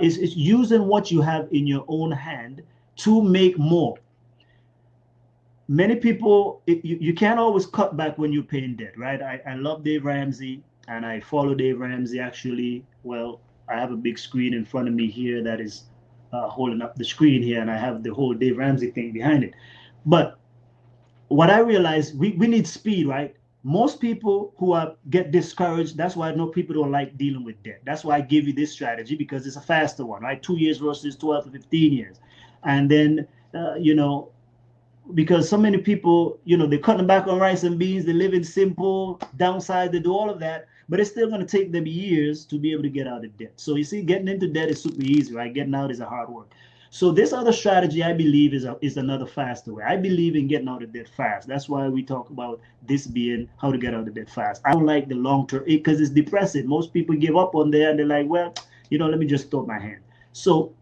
Is using what you have in your own hand to make more. Many people, you can't always cut back when you're paying debt, right? I love Dave Ramsey and I follow Dave Ramsey actually. Well, I have a big screen in front of me here that is holding up the screen here, and I have the whole Dave Ramsey thing behind it. But what I realized, we need speed, right? Most people who are get discouraged, that's why I know people don't like dealing with debt. That's why I give you this strategy, because it's a faster one, right? 2 years versus 12 to 15 years. And then, because so many people, they're cutting back on rice and beans, they're living simple, downside, they do all of that, but it's still going to take them years to be able to get out of debt. So you see, getting into debt is super easy, right? Getting out is a hard work. So this other strategy, I believe, is another faster way. I believe in getting out of debt fast. That's why we talk about this being how to get out of debt fast. I don't like the long term because it's depressing. Most people give up on there and they're like, well, let me just throw my hand. So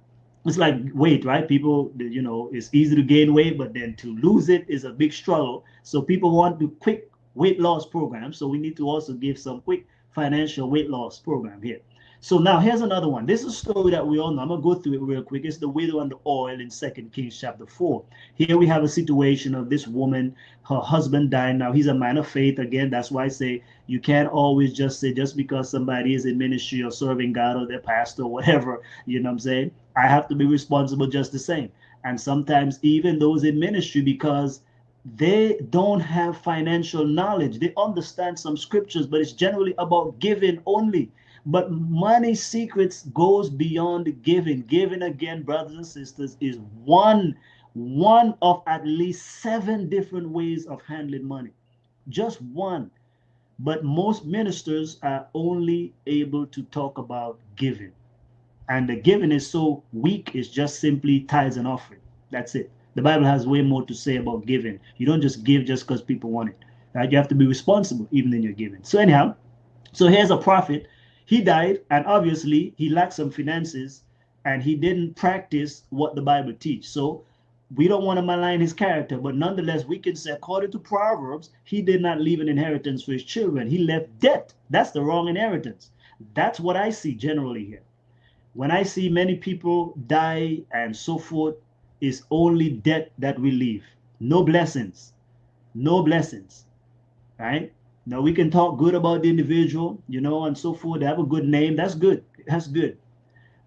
it's like weight, right? People, it's easy to gain weight, but then to lose it is a big struggle. So people want to quick weight loss programs. So we need to also give some quick financial weight loss program here. So now here's another one. This is a story that we all know. I'm going to go through it real quick. It's the widow and the oil in 2 Kings chapter 4. Here we have a situation of this woman, her husband died. Now he's a man of faith. Again, that's why I say you can't always just say just because somebody is in ministry or serving God or their pastor or whatever, you know what I'm saying? I have to be responsible just the same. And sometimes even those in ministry, because they don't have financial knowledge, they understand some scriptures, but it's generally about giving only. But money secrets goes beyond giving. Giving, again, brothers and sisters, is one of at least 7 different ways of handling money. Just one. But most ministers are only able to talk about giving. And the giving is so weak, it's just simply tithes and offering. That's it. The Bible has way more to say about giving. You don't just give just because people want it. Right? You have to be responsible even in your giving. So anyhow, so here's a prophet. He died, and obviously he lacked some finances, and he didn't practice what the Bible teaches. So we don't want to malign his character, but nonetheless, we can say, according to Proverbs, he did not leave an inheritance for his children. He left debt. That's the wrong inheritance. That's what I see generally here. When I see many people die and so forth, it's only debt that we leave. No blessings. No blessings. Right? Now we can talk good about the individual, and so forth. They have a good name. That's good. That's good.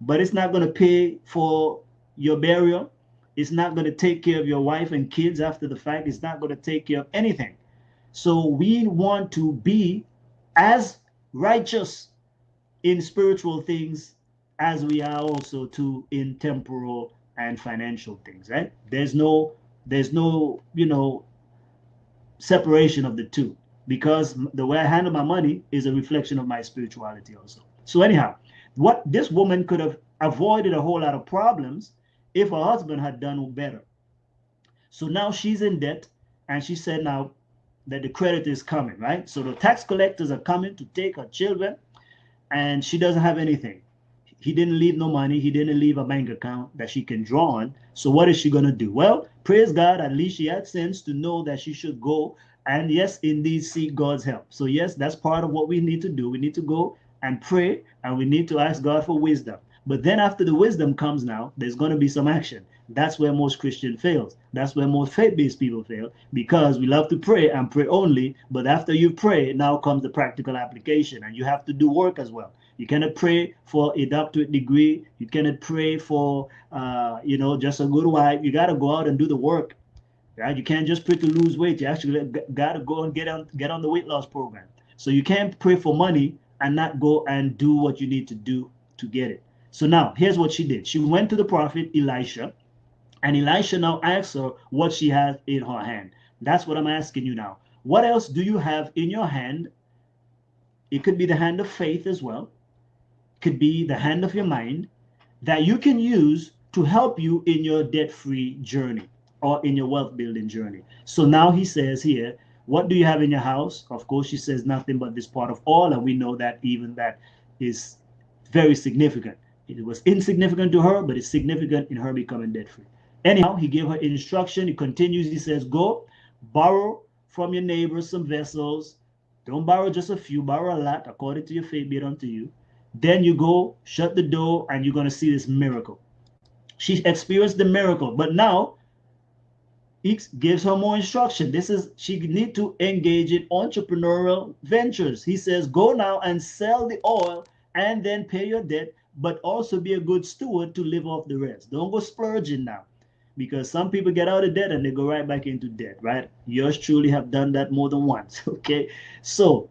But it's not going to pay for your burial. It's not going to take care of your wife and kids after the fact. It's not going to take care of anything. So we want to be as righteous in spiritual things as we are also too in temporal and financial things, right? There's no separation of the two, because the way I handle my money is a reflection of my spirituality also. So anyhow, what this woman could have avoided a whole lot of problems if her husband had done better. So now she's in debt, and she said now that the credit is coming, right? So the tax collectors are coming to take her children, and she doesn't have anything. He didn't leave no money. He didn't leave a bank account that she can draw on. So what is she going to do? Well, praise God, at least she had sense to know that she should go and, yes, indeed, seek God's help. So yes, that's part of what we need to do. We need to go and pray, and we need to ask God for wisdom. But then after the wisdom comes, now there's going to be some action. That's where most Christian fails. That's where most faith-based people fail, because we love to pray and pray only. But after you pray, now comes the practical application, and you have to do work as well. You cannot pray for a doctorate degree. You cannot pray for, just a good wife. You got to go out and do the work, right? You can't just pray to lose weight. You actually got to go and get on the weight loss program. So you can't pray for money and not go and do what you need to do to get it. So now here's what she did. She went to the prophet Elisha, and Elisha now asks her what she has in her hand. That's what I'm asking you now. What else do you have in your hand? It could be the hand of faith as well. Could be the hand of your mind that you can use to help you in your debt-free journey or in your wealth building journey. So now he says here, what do you have in your house? Of course, she says nothing but this pot of oil, and we know that even that is very significant. It was insignificant to her, but it's significant in her becoming debt-free. Anyhow, he gave her instruction. He continues. He says, go borrow from your neighbors some vessels. Don't borrow just a few, borrow a lot, according to your faith be it unto you. Then you go, shut the door, and you're going to see this miracle. She experienced the miracle, but now he gives her more instruction. She need to engage in entrepreneurial ventures. He says, go now and sell the oil and then pay your debt, but also be a good steward to live off the rest. Don't go splurging now, because some people get out of debt and they go right back into debt, right? Yours truly have done that more than once, okay? So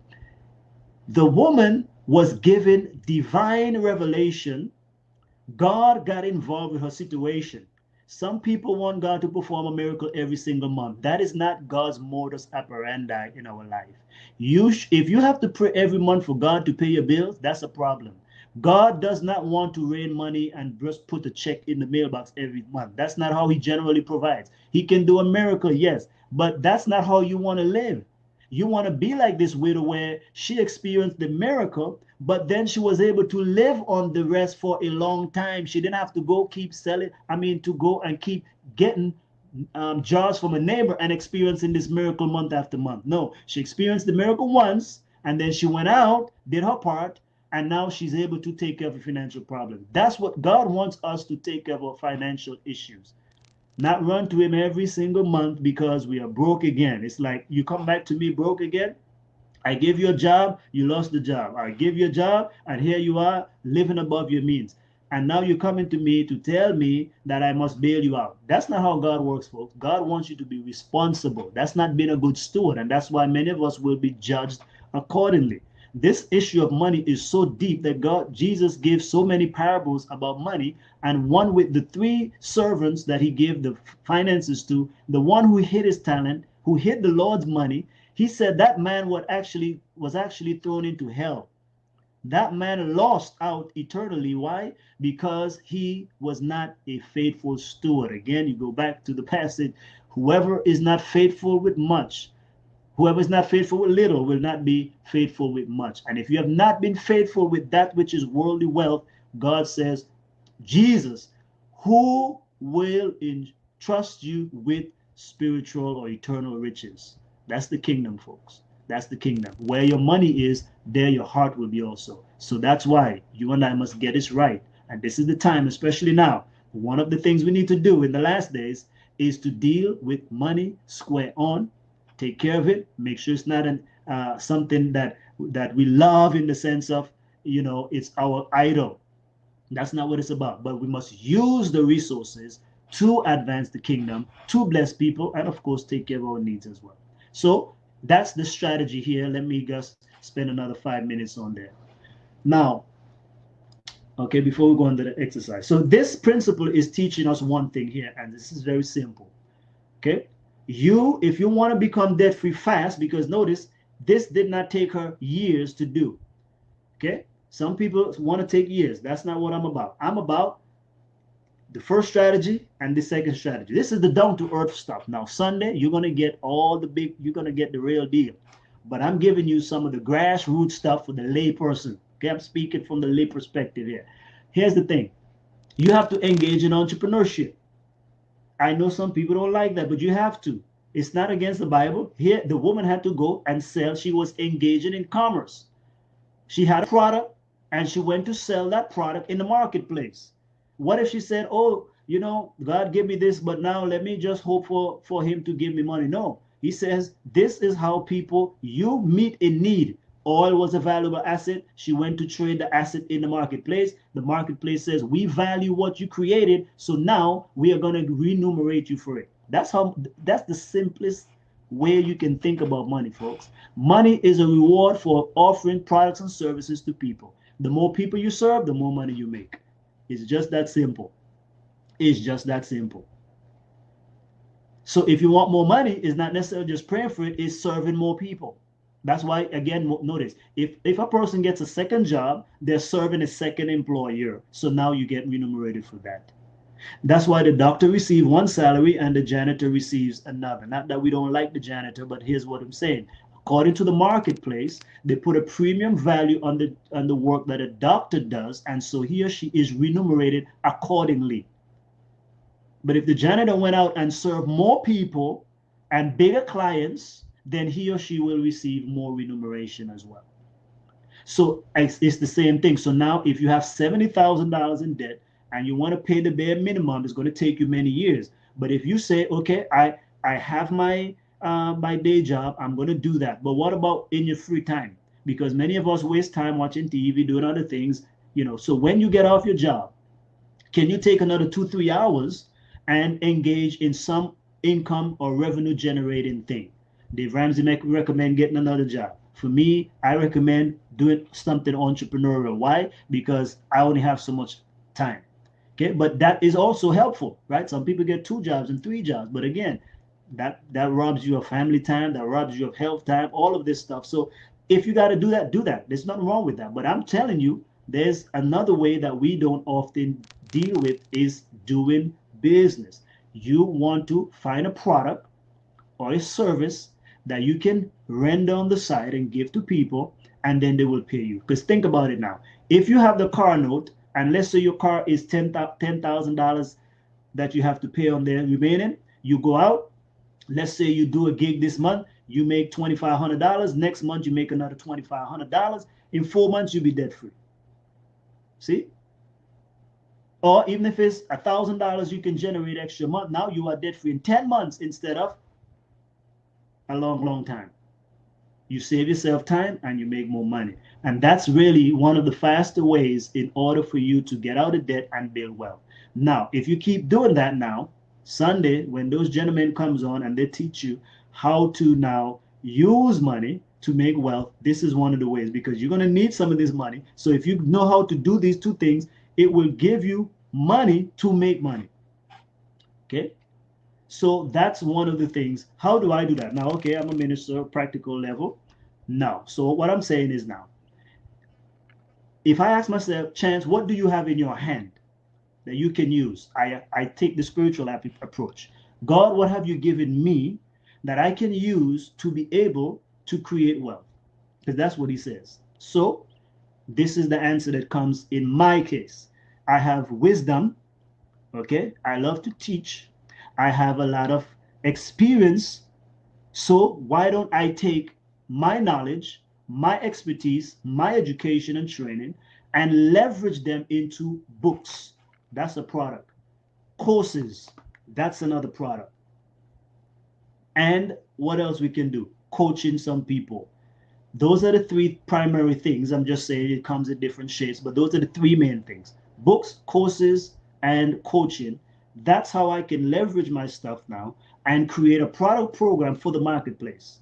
the woman was given divine revelation. God got involved with her situation. Some people want God to perform a miracle every single month. That is not God's modus operandi in our life. If you have to pray every month for God to pay your bills, that's a problem. God does not want to rain money and just put a check in the mailbox every month. That's not how he generally provides. He can do a miracle, yes, but that's not how you want to live. You want to be like this widow, where she experienced the miracle, but then she was able to live on the rest for a long time. She didn't have to go keep selling, to go and keep getting jars from a neighbor and experiencing this miracle month after month. No, she experienced the miracle once, and then she went out, did her part, and now she's able to take care of a financial problem. That's what God wants us to take care of, our financial issues. Not run to him every single month because we are broke again. It's like, you come back to me broke again. I gave you a job, you lost the job. I gave you a job, and here you are living above your means. And now you're coming to me to tell me that I must bail you out. That's not how God works, folks. God wants you to be responsible. That's not being a good steward, and that's why many of us will be judged accordingly. This issue of money is so deep that Jesus gave so many parables about money, and one with the three servants that he gave the finances to, the one who hid his talent, who hid the Lord's money. He said that man was actually thrown into hell. That man lost out eternally. Why? Because he was not a faithful steward. Again, you go back to the passage. Whoever is not faithful with much, whoever is not faithful with little will not be faithful with much. And if you have not been faithful with that which is worldly wealth, God says, Jesus, who will entrust you with spiritual or eternal riches? That's the kingdom, folks. That's the kingdom. Where your money is, there your heart will be also. So that's why you and I must get this right. And this is the time, especially now. One of the things we need to do in the last days is to deal with money square on. Take care of it. Make sure it's not something that we love in the sense of, it's our idol. That's not what it's about. But we must use the resources to advance the kingdom, to bless people, and of course, take care of our needs as well. So that's the strategy here. Let me just spend another 5 minutes on there. Now, Okay, before we go into the exercise. So this principle is teaching us one thing here, and this is very simple. Okay, if you want to become debt free fast, because notice this did not take her years to do. Okay, some people want to take years. That's not what I'm about. I'm about the first strategy and the second strategy. This is the down to earth stuff. Now Sunday, you're gonna get you're gonna get the real deal. But I'm giving you some of the grassroots stuff for the lay person. Okay, I'm speaking from the lay perspective here. Here's the thing: you have to engage in entrepreneurship. I know some people don't like that, but you have to. It's not against the Bible. Here, the woman had to go and sell. She was engaging in commerce. She had a product and she went to sell that product in the marketplace. What if she said, oh, God gave me this, but now let me just hope for him to give me money? No, he says, this is how people, you meet in need. Oil was a valuable asset. She went to trade the asset in the marketplace. The marketplace says, we value what you created, so now we are going to remunerate you for it. That's the simplest way you can think about money, folks. Money is a reward for offering products and services to people. The more people you serve, the more money you make. It's just that simple. It's just that simple. So if you want more money, it's not necessarily just praying for it, it's serving more people. That's why, again, notice, if a person gets a second job, they're serving a second employer. So now you get remunerated for that. That's why the doctor receives one salary and the janitor receives another. Not that we don't like the janitor, but here's what I'm saying. According to the marketplace, they put a premium value on the work that a doctor does, and so he or she is remunerated accordingly. But if the janitor went out and served more people and bigger clients, then he or she will receive more remuneration as well. So it's the same thing. So now if you have $70,000 in debt and you want to pay the bare minimum, it's going to take you many years. But if you say, okay, I have my day job, I'm going to do that. But what about in your free time? Because many of us waste time watching TV, doing other things, So when you get off your job, can you take another 2-3 hours and engage in some income or revenue generating thing? Dave Ramsey recommend getting another job. For me, I recommend doing something entrepreneurial. Why? Because I only have so much time. Okay, but that is also helpful, right? Some people get 2 jobs and 3 jobs, but again, that robs you of family time, that robs you of health time, all of this stuff. So if you got to do that, do that. There's nothing wrong with that. But I'm telling you, there's another way that we don't often deal with is doing business. You want to find a product or a service that you can render on the side and give to people, and then they will pay you. Because think about it now. If you have the car note, and let's say your car is $10,000 that you have to pay on there remaining, you go out, let's say you do a gig this month, you make $2,500. Next month, you make another $2,500. In 4 months, you'll be debt free. See? Or even if it's $1,000 you can generate extra month, now you are debt free in 10 months instead of a long time. You save yourself time and you make more money. And that's really one of the faster ways in order for you to get out of debt and build wealth. Now, if you keep doing that now, Sunday, when those gentlemen comes on and they teach you how to now use money to make wealth, this is one of the ways, because you're going to need some of this money. So if you know how to do these 2 things, it will give you money to make money. Okay? So that's one of the things. How do I do that? Now, okay, I'm a minister, practical level. Now, so what I'm saying is now, if I ask myself, Chance, what do you have in your hand that you can use? I take the spiritual approach. God, what have you given me that I can use to be able to create wealth? Because that's what he says. So this is the answer that comes in my case. I have wisdom. Okay, I love to teach. I have a lot of experience. So why don't I take my knowledge, my expertise, my education and training, and leverage them into books? That's a product. Courses, that's another product. And what else we can do? Coaching some people. Those are the 3 primary things. I'm just saying it comes in different shapes, but those are the 3 main things: books, courses, and coaching. That's how I can leverage my stuff now and create a product program for the marketplace.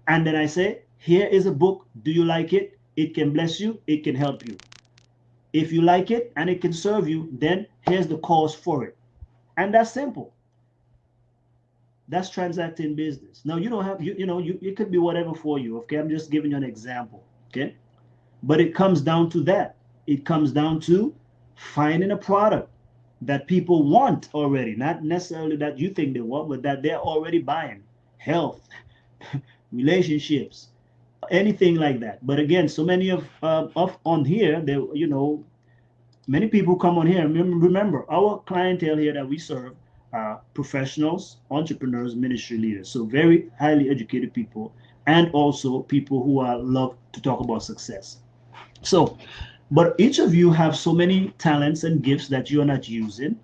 And then I say, here is a book. Do you like it? It can bless you. It can help you. If you like it and it can serve you, then here's the cost for it. And that's simple. That's transacting business. Now you don't have it could be whatever for you. Okay, I'm just giving you an example. Okay, but it comes down to that. It comes down to finding a product that people want already, not necessarily that you think they want, but that they're already buying. Health, relationships, anything like that. But again, so many of on here, they many people come on here. Remember, our clientele here that we serve are professionals, entrepreneurs, ministry leaders. So very highly educated people, and also people who are love to talk about success. So, but each of you have so many talents and gifts that you're not using.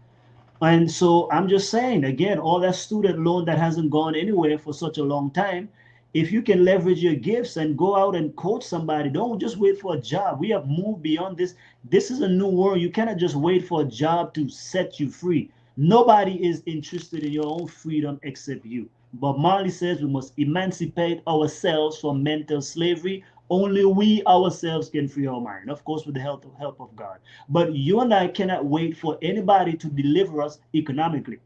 And so I'm just saying again, all that student loan that hasn't gone anywhere for such a long time, if you can leverage your gifts and go out and coach somebody, don't just wait for a job. We have moved beyond this. This is a new world. You cannot just wait for a job to set you free. Nobody is interested in your own freedom except you. But Marley says we must emancipate ourselves from mental slavery. Only we ourselves can free our mind, of course, with the help of God. But you and I cannot wait for anybody to deliver us economically,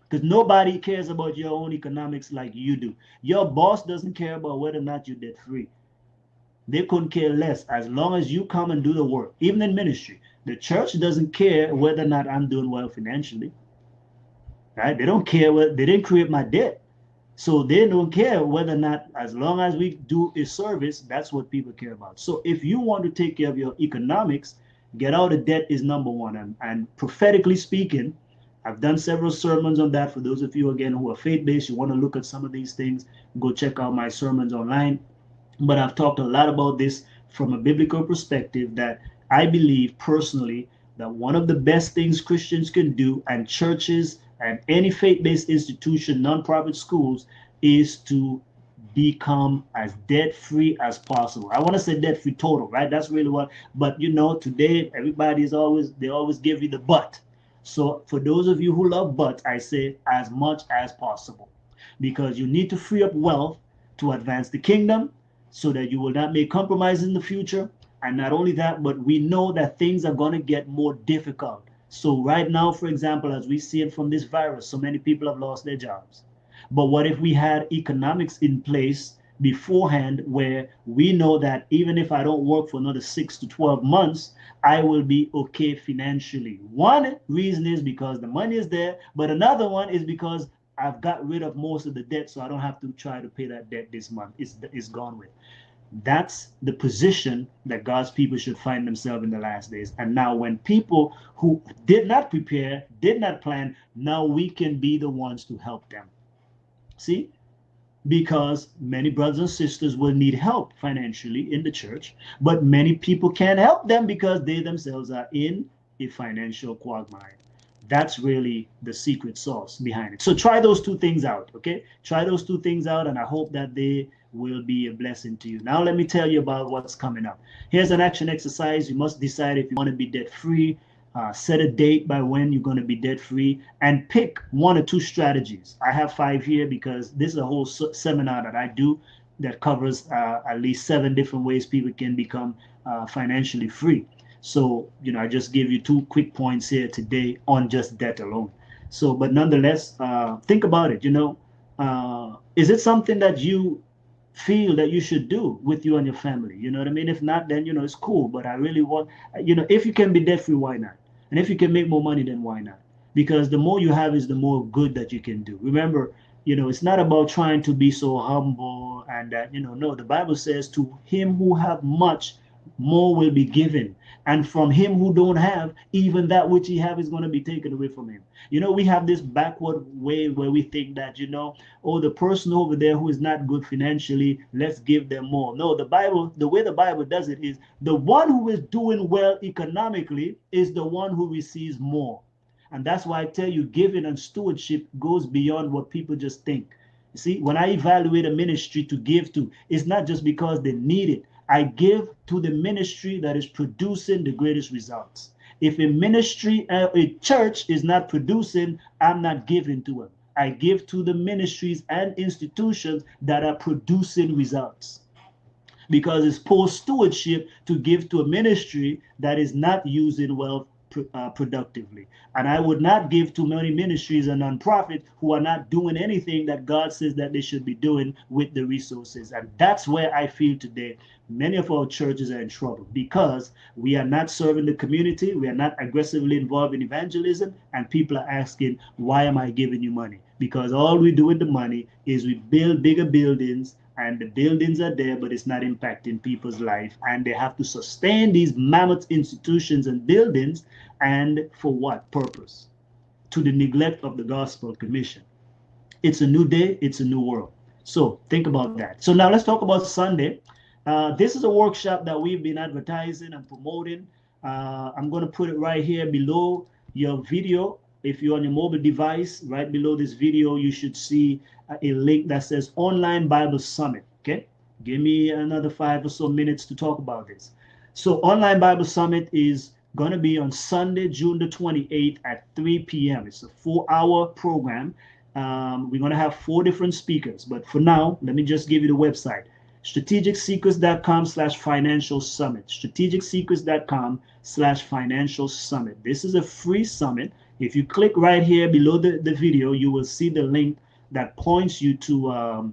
because nobody cares about your own economics like you do. Your boss doesn't care about whether or not you're debt free. They couldn't care less as long as you come and do the work. Even in ministry, the church doesn't care whether or not I'm doing well financially. Right? They don't care what they didn't create my debt. So they don't care whether or not, as long as we do a service, that's what people care about. So if you want to take care of your economics, get out of debt is number one. And prophetically speaking, I've done several sermons on that. For those of you, again, who are faith-based, you want to look at some of these things, go check out my sermons online. But I've talked a lot about this from a biblical perspective, that I believe personally that one of the best things Christians can do, and churches and any faith-based institution, nonprofit schools, is to become as debt-free as possible. I want to say debt-free total, right? That's really what, but today everybody's they always give you the but. So for those of you who love but, I say as much as possible, because you need to free up wealth to advance the kingdom, so that you will not make compromises in the future. And not only that, but we know that things are going to get more difficult. So right now, for example, as we see it from this virus, so many people have lost their jobs. But what if we had economics in place beforehand, where we know that even if I don't work for another 6 to 12 months, I will be okay financially? One reason is because the money is there, but another one is because I've got rid of most of the debt, so I don't have to try to pay that debt this month. It's gone with. That's the position that God's people should find themselves in the last days. And now, when people who did not prepare, did not plan, now we can be the ones to help them. See? Because many brothers and sisters will need help financially in the church, but many people can't help them because they themselves are in a financial quagmire. That's really the secret sauce behind it. So try those two things out, okay? Try those two things out, and I hope that they will be a blessing to you. Now let me tell you about what's coming up. Here's an action exercise. You must decide if you want to be debt free. Set a date by when you're going to be debt free, and pick one or two strategies. I have 5 here because this is a whole seminar that I do that covers at least 7 different ways people can become financially free. So, I just gave you 2 quick points here today on just debt alone. So, but nonetheless, think about it. Is it something that you feel that you should do with you and your family? You know what I mean? If not, then, it's cool. But I really want, if you can be debt free, why not? And if you can make more money, then why not? Because the more you have is the more good that you can do. Remember, it's not about trying to be so humble and that, no, the Bible says to him who have much, more will be given. And from him who don't have, even that which he have is going to be taken away from him. We have this backward way where we think that, oh, the person over there who is not good financially, let's give them more. No, the way the Bible does it is the one who is doing well economically is the one who receives more. And that's why I tell you, giving and stewardship goes beyond what people just think. You see, when I evaluate a ministry to give to, it's not just because they need it. I give to the ministry that is producing the greatest results. If a ministry, a church is not producing, I'm not giving to them. I give to the ministries and institutions that are producing results. because it's poor stewardship to give to a ministry that is not using wealth productively. And I would not give to many ministries and nonprofits who are not doing anything that God says that they should be doing with the resources. And that's where I feel today many of our churches are in trouble, because we are not serving the community, we are not aggressively involved in evangelism, and people are asking, why am I giving you money? Because all we do with the money is we build bigger buildings, and the buildings are there, but it's not impacting people's life, and they have to sustain these mammoth institutions and buildings. And for what purpose? To the neglect of the gospel commission. It's a new day, it's a new world. So think about that. So now let's talk about Sunday. This is a workshop that we've been advertising and promoting. I'm going to put it right here below your video. If you're on your mobile device, right below this video, you should see a link that says Online Bible Summit. Okay, give me another 5 or so minutes to talk about this. So Online Bible Summit is going to be on Sunday, June the 28th at 3 p.m. It's a 4-hour program. We're going to have 4 different speakers, but for now, let me just give you the website: strategicsecrets.com/financial summit. strategicsecrets.com/financial summit. This is a free summit. If you click right here below the video, you will see the link that points you to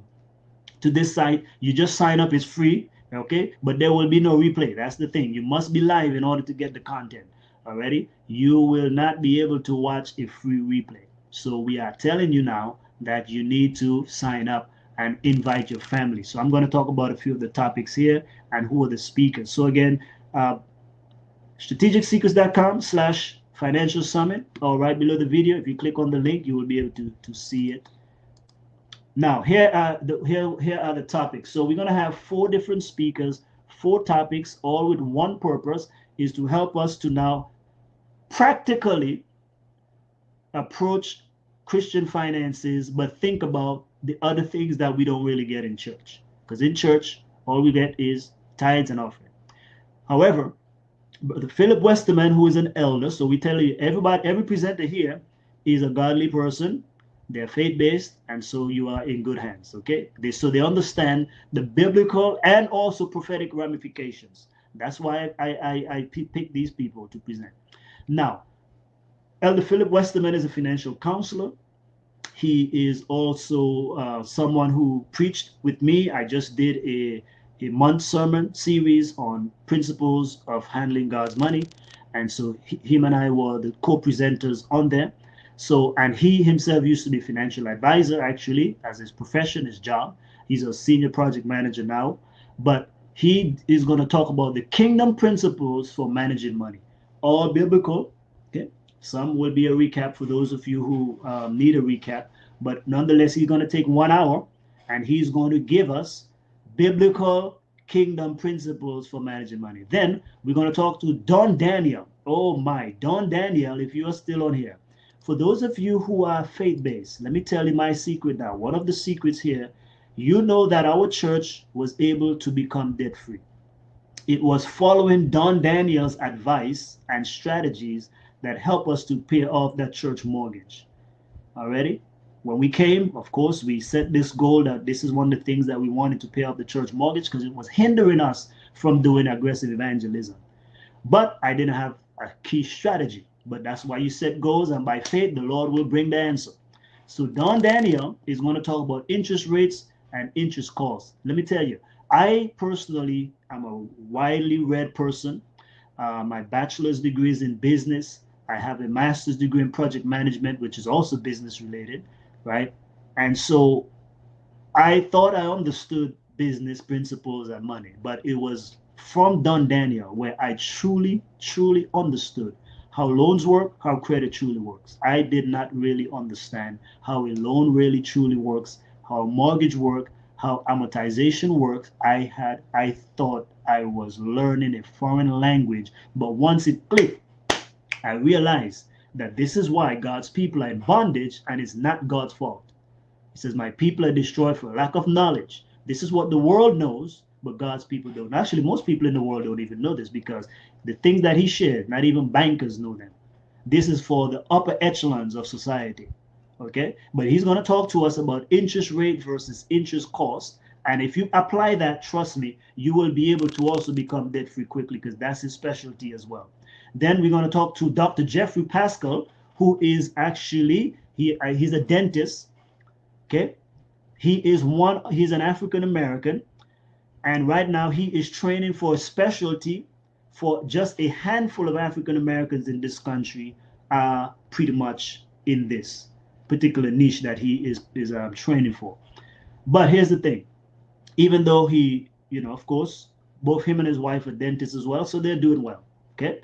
this site. You just sign up, it's free, okay? But there will be no replay. That's the thing. You must be live in order to get the content. Already, you will not be able to watch a free replay. So we are telling you now that you need to sign up and invite your family. So I'm going to talk about a few of the topics here and who are the speakers. So again, strategicsecrets.com/financial summit, or right below the video. If you click on the link, you will be able to see it. Now, here are the topics. So we're going to have 4 different speakers, 4 topics, all with one purpose, is to help us to now practically approach Christian finances, but think about the other things that we don't really get in church. Because in church, all we get is tithes and offering. However, Brother Philip Westerman, who is an elder, so we tell you, every presenter here is a godly person. They're faith-based, and so you are in good hands, okay? So they understand the biblical and also prophetic ramifications. That's why I pick these people to present. Now, Elder Philip Westerman is a financial counselor. He is also someone who preached with me. I just did a month sermon series on principles of handling God's money. And so him and I were the co-presenters on there. So, and he himself used to be a financial advisor, actually, as his profession, his job. He's a senior project manager now. But he is going to talk about the kingdom principles for managing money. All biblical, okay? Some will be a recap for those of you who need a recap. But nonetheless, he's going to take 1 hour, and he's going to give us biblical kingdom principles for managing money. Then we're going to talk to Don Daniel. Oh my, Don Daniel, if you are still on here. For those of you who are faith-based, let me tell you my secret now. One of the secrets here, you know that our church was able to become debt-free. It was following Don Daniel's advice and strategies that help us to pay off that church mortgage. Already? When we came, of course, we set this goal that this is one of the things that we wanted to pay off the church mortgage, because it was hindering us from doing aggressive evangelism. But I didn't have a key strategy. But that's why you set goals, and by faith, the Lord will bring the answer. So Don Daniel is going to talk about interest rates and interest costs. Let me tell you, I personally am a widely read person. My bachelor's degree is in business. I have a master's degree in project management, which is also business related, right? And so I thought I understood business principles and money, but it was from Don Daniel where I truly understood how loans work, how credit truly works. I did not really understand how a loan really truly works, how a mortgage works, how amortization works. I thought I was learning a foreign language, but once it clicked, I realized that this is why God's people are in bondage, and it's not God's fault. He says, my people are destroyed for lack of knowledge. This is what the world knows, but God's people don't. Actually, most people in the world don't even know this, because the things that he shared, not even bankers know them. This is for the upper echelons of society, okay? But he's going to talk to us about interest rate versus interest cost And if you apply that, trust me, you will be able to also become debt free quickly, because that's his specialty as well. Then we're going to talk to Dr. Jeffrey Pascal, who is actually he's a dentist. Okay, he's an African American, and right now he is training for a specialty for just a handful of African Americans in this country are pretty much in this particular niche that he is training for. But here's the thing: even though he, of course, both him and his wife are dentists as well, so they're doing well. Okay,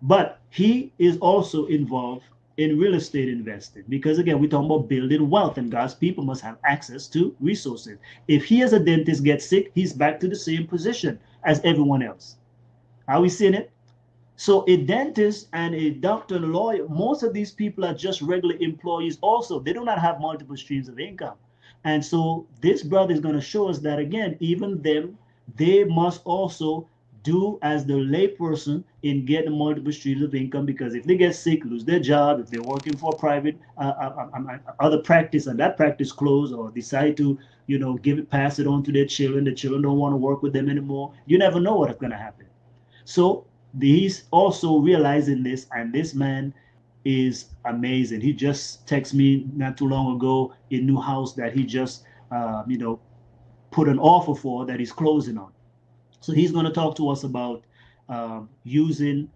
but he is also involved in real estate investing, because again, we're talking about building wealth, and God's people must have access to resources. If he as a dentist gets sick, he's back to the same position as everyone else. Are we seeing it? So a dentist and a doctor and a lawyer, most of these people are just regular employees also. They do not have multiple streams of income. And so this brother is going to show us that, again, even them, they must also do as the layperson in getting multiple streams of income, because if they get sick, lose their job, if they're working for a private other practice and that practice close, or decide to pass it on to their children, the children don't want to work with them anymore, you never know what's going to happen. So he's also realizing this, and this man is amazing. He just texted me not too long ago a new house that he just put an offer for that he's closing on. So he's going to talk to us about using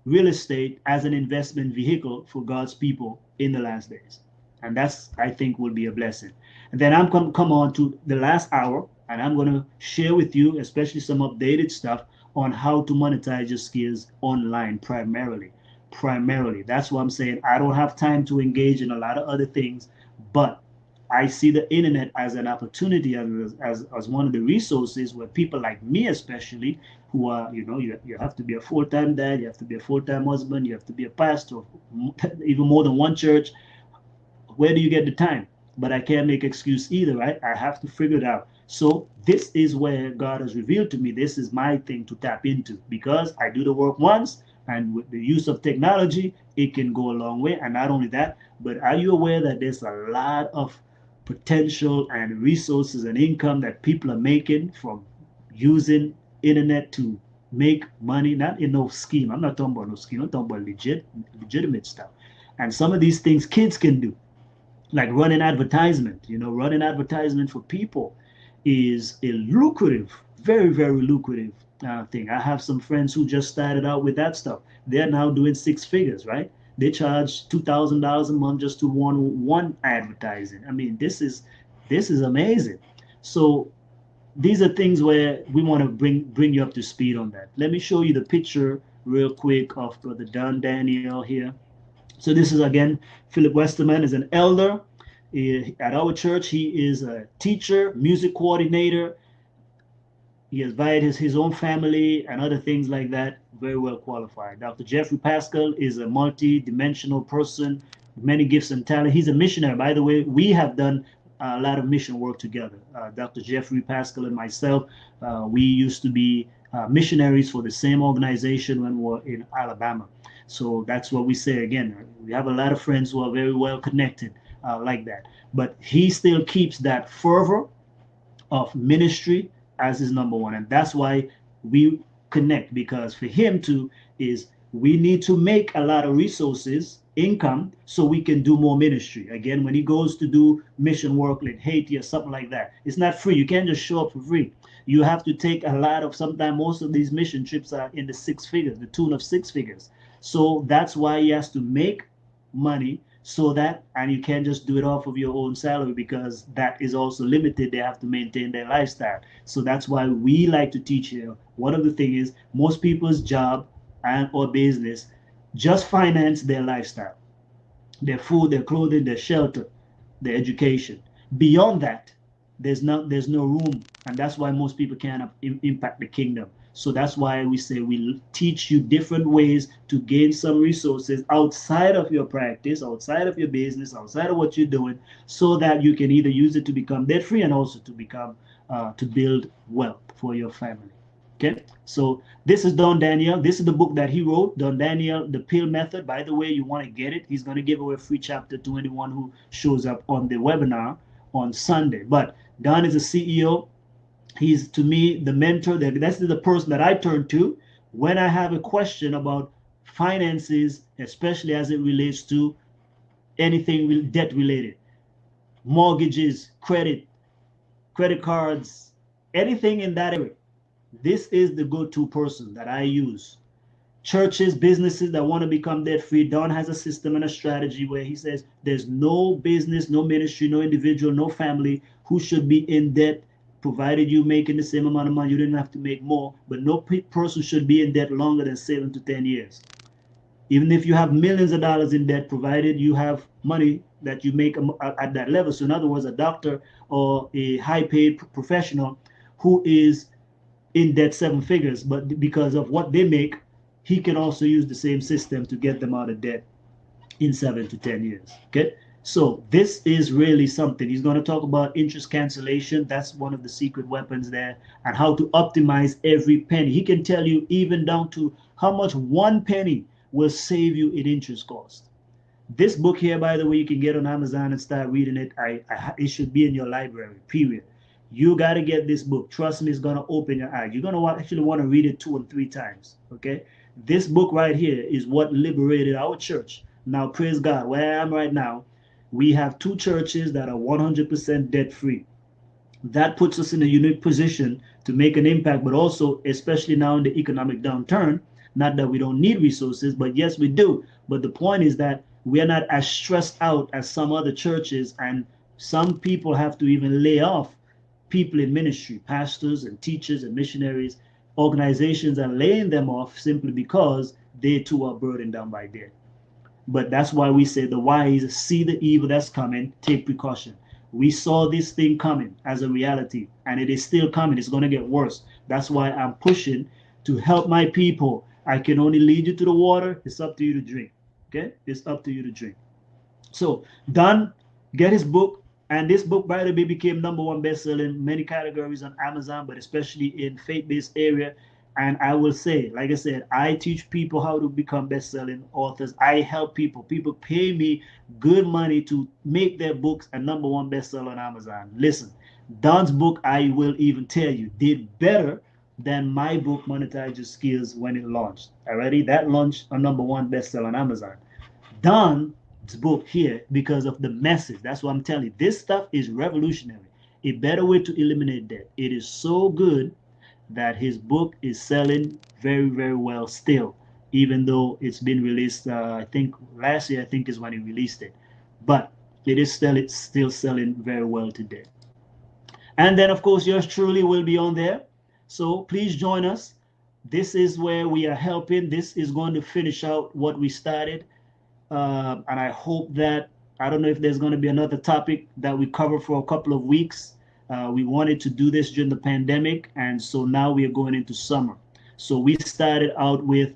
real estate as an investment vehicle for God's people in the last days. And that's, I think, will be a blessing. And then I'm going to come on to the last hour, and I'm going to share with you, especially some updated stuff on how to monetize your skills online primarily. That's what I'm saying. I don't have time to engage in a lot of other things, but I see the internet as an opportunity, as one of the resources where people like me, especially, who are, you have to be a full-time dad, you have to be a full-time husband, you have to be a pastor, even more than one church. Where do you get the time? But I can't make excuse either, right? I have to figure it out. So this is where God has revealed to me, this is my thing to tap into, because I do the work once, and with the use of technology, it can go a long way. And not only that, but are you aware that there's a lot of potential and resources and income that people are making from using internet to make money? Not in no scheme. I'm not talking about no scheme. I'm talking about legitimate stuff. And some of these things kids can do, like running advertisement. Running advertisement for people is a lucrative, very, very lucrative thing. I have some friends who just started out with that stuff. They're now doing six figures, right? They charge $2,000 a month just to one advertising. I mean, this is amazing. So these are things where we want to bring you up to speed on that. Let me show you the picture real quick of Brother Don Daniel here. So this is, again, Philip Westerman is an elder at our church. He is a teacher, music coordinator. He has invited his own family and other things like that. Very well qualified. Dr. Jeffrey Pascal is a multi-dimensional person, many gifts and talent. He's a missionary, by the way. We have done a lot of mission work together. Dr. Jeffrey Pascal and myself, we used to be missionaries for the same organization when we were in Alabama. So that's what we say again. We have a lot of friends who are very well connected like that. But he still keeps that fervor of ministry as his number one. And that's why we connect, because for him too is we need to make a lot of resources, income, so we can do more ministry. Again, when he goes to do mission work like Haiti or something like that, it's not free. You can't just show up for free. You have to take a lot of, sometimes most of these mission trips are in the six figures, the tune of six figures. So that's why he has to make money, so that, and you can't just do it off of your own salary, because that is also limited. They have to maintain their lifestyle. So that's why we like to teach here. One of the things is most people's job and or business just finance their lifestyle, their food, their clothing, their shelter, their education. Beyond that, there's no room, and that's why most people can't impact the kingdom. So that's why we say we teach you different ways to gain some resources outside of your practice, outside of your business, outside of what you're doing, so that you can either use it to become debt free and also to become to build wealth for your family. Okay, so this is Don Daniel. This is the book that he wrote, Don Daniel, The Pill Method. By the way, you want to get it. He's going to give away a free chapter to anyone who shows up on the webinar on Sunday. But Don is a CEO. He's to me the mentor. That's the person that I turn to when I have a question about finances, especially as it relates to anything debt related, mortgages, credit cards, anything in that area. This is the go-to person that I use. Churches, businesses that want to become debt free. Don has a system and a strategy where he says there's no business, no ministry, no individual, no family who should be in debt, provided you making the same amount of money. You didn't have to make more, but no person should be in debt longer than 7 to 10 years. Even if you have millions of dollars in debt, provided you have money that you make at that level. So in other words, a doctor or a high paid professional who is in debt 7 figures, but because of what they make, he can also use the same system to get them out of debt in 7 to 10 years. Okay. So this is really something. He's going to talk about interest cancellation. That's one of the secret weapons there, and how to optimize every penny. He can tell you even down to how much one penny will save you in interest cost. This book here, by the way, you can get on Amazon and start reading it. It should be in your library, period. You got to get this book. Trust me, it's going to open your eyes. You're going to actually want to read it 2 and 3 times. Okay. This book right here is what liberated our church. Now, praise God, where I am right now, we have 2 churches that are 100% debt free. That puts us in a unique position to make an impact, but also, especially now in the economic downturn, not that we don't need resources, but yes, we do. But the point is that we are not as stressed out as some other churches, and some people have to even lay off people in ministry, pastors and teachers and missionaries. Organizations are laying them off simply because they too are burdened down by debt. But that's why we say the wise see the evil that's coming, take precaution. We saw this thing coming as a reality, and it is still coming. It's going to get worse. That's why I'm pushing to help my people. I can only lead you to the water. It's up to you to drink. Okay? It's up to you to drink. So, Don, get his book. And this book, by the way, became #1 bestseller in many categories on Amazon, but especially in faith-based area. And I will say, like I said, I teach people how to become best-selling authors. I help people. People pay me good money to make their books a #1 bestseller on Amazon. Listen, Don's book, I will even tell you, did better than my book, Monetize Your Skills, when it launched. Already, that launched a #1 bestseller on Amazon. Don's book here, because of the message. That's what I'm telling you. This stuff is revolutionary. A better way to eliminate debt. It is so good that his book is selling very, very well still, even though it's been released, I think last year, I think is when he released it. But it's still selling very well today. And then, of course, yours truly will be on there. So please join us. This is where we are helping. This is going to finish out what we started. And I hope that, I don't know if there's going to be another topic that we cover for a couple of weeks. We wanted to do this during the pandemic, and so now we are going into summer. So we started out with,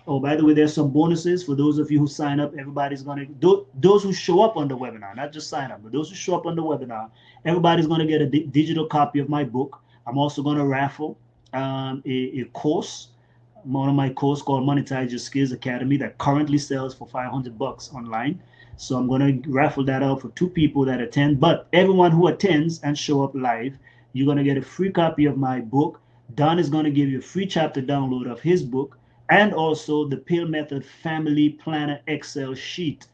oh, by the way, there's some bonuses for those of you who sign up. Everybody's going to, those who show up on the webinar, not just sign up, but those who show up on the webinar, everybody's going to get a digital copy of my book. I'm also going to raffle a course, one of my courses called Monetize Your Skills Academy, that currently sells for $500 online. So I'm going to raffle that out for 2 people that attend. But everyone who attends and show up live, you're going to get a free copy of my book. Don is going to give you a free chapter download of his book, and also the Pill Method Family Planner Excel sheet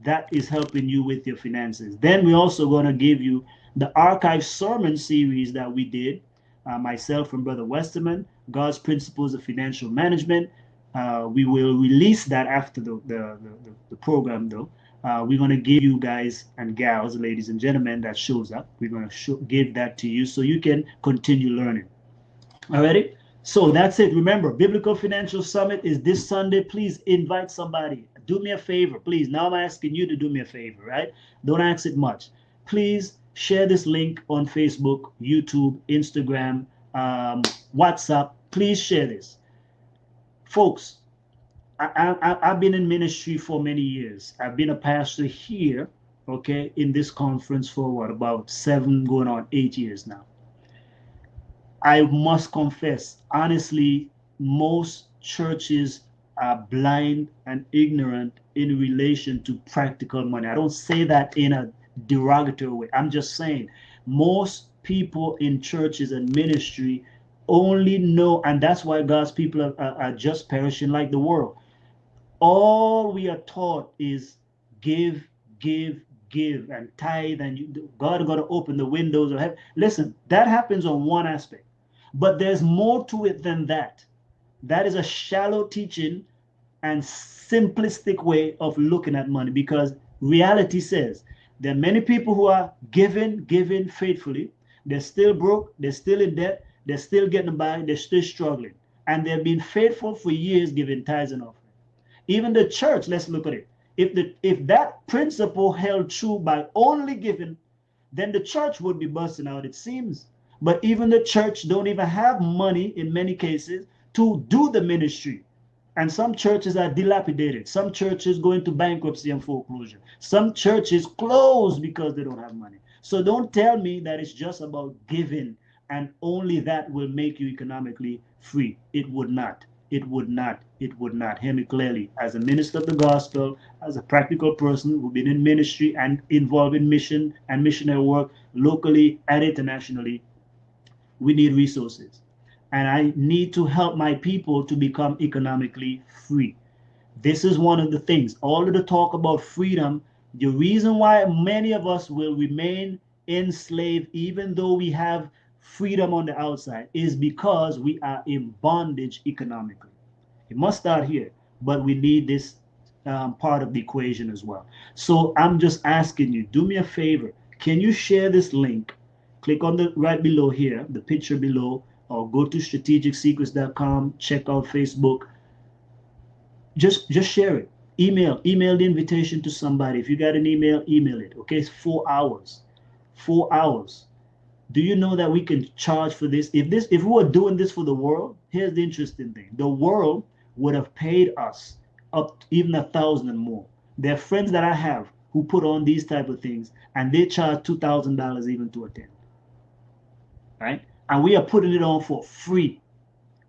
that is helping you with your finances. Then we're also going to give you the archive sermon series that we did, myself and Brother Westerman, God's Principles of Financial Management. We will release that after the program, though. We're going to give you guys and gals, ladies and gentlemen, that shows up. We're going to give that to you so you can continue learning. Alrighty? So that's it. Remember, Biblical Financial Summit is this Sunday. Please invite somebody. Do me a favor, please. Now I'm asking you to do me a favor, right? Don't ask it much. Please share this link on Facebook, YouTube, Instagram, WhatsApp. Please share this. Folks, I've been in ministry for many years. I've been a pastor here, okay, in this conference for what, about 7 going on 8 years now. I must confess, honestly, most churches are blind and ignorant in relation to practical money. I don't say that in a derogatory way. I'm just saying most people in churches and ministry only know, and that's why God's people are just perishing like the world. All we are taught is give, give, give, and tithe, and God got to open the windows of heaven. Listen, that happens on one aspect, but there's more to it than that. That is a shallow teaching and simplistic way of looking at money, because reality says there are many people who are giving faithfully. They're still broke, they're still in debt, they're still getting by, they're still struggling, and they've been faithful for years giving tithes and offering. Even the church, let's look at it. If that principle held true by only giving, then the church would be busting out, it seems. But even the church don't even have money in many cases to do the ministry. And some churches are dilapidated. Some churches go into bankruptcy and foreclosure. Some churches close because they don't have money. So don't tell me that it's just about giving and only that will make you economically free. It would not. It would not. It would not. Hear me clearly. As a minister of the gospel, as a practical person who's been in ministry and involved in mission and missionary work locally and internationally, we need resources. And I need to help my people to become economically free. This is one of the things. All of the talk about freedom, the reason why many of us will remain enslaved, even though we have freedom on the outside, is because we are in bondage economically. It must start here, but we need this part of the equation as well. So I'm just asking you, do me a favor. Can you share this link? Click on the right below here, the picture below, or go to strategicsecrets.com, check out Facebook. Just share it. Email the invitation to somebody. If you got an email, email it. Okay, it's 4 hours. 4 hours. Do you know that we can charge for this? If we were doing this for the world, here's the interesting thing. The world would have paid us up even 1,000 and more. There are friends that I have who put on these type of things, and they charge $2,000 even to attend. Right? And we are putting it on for free.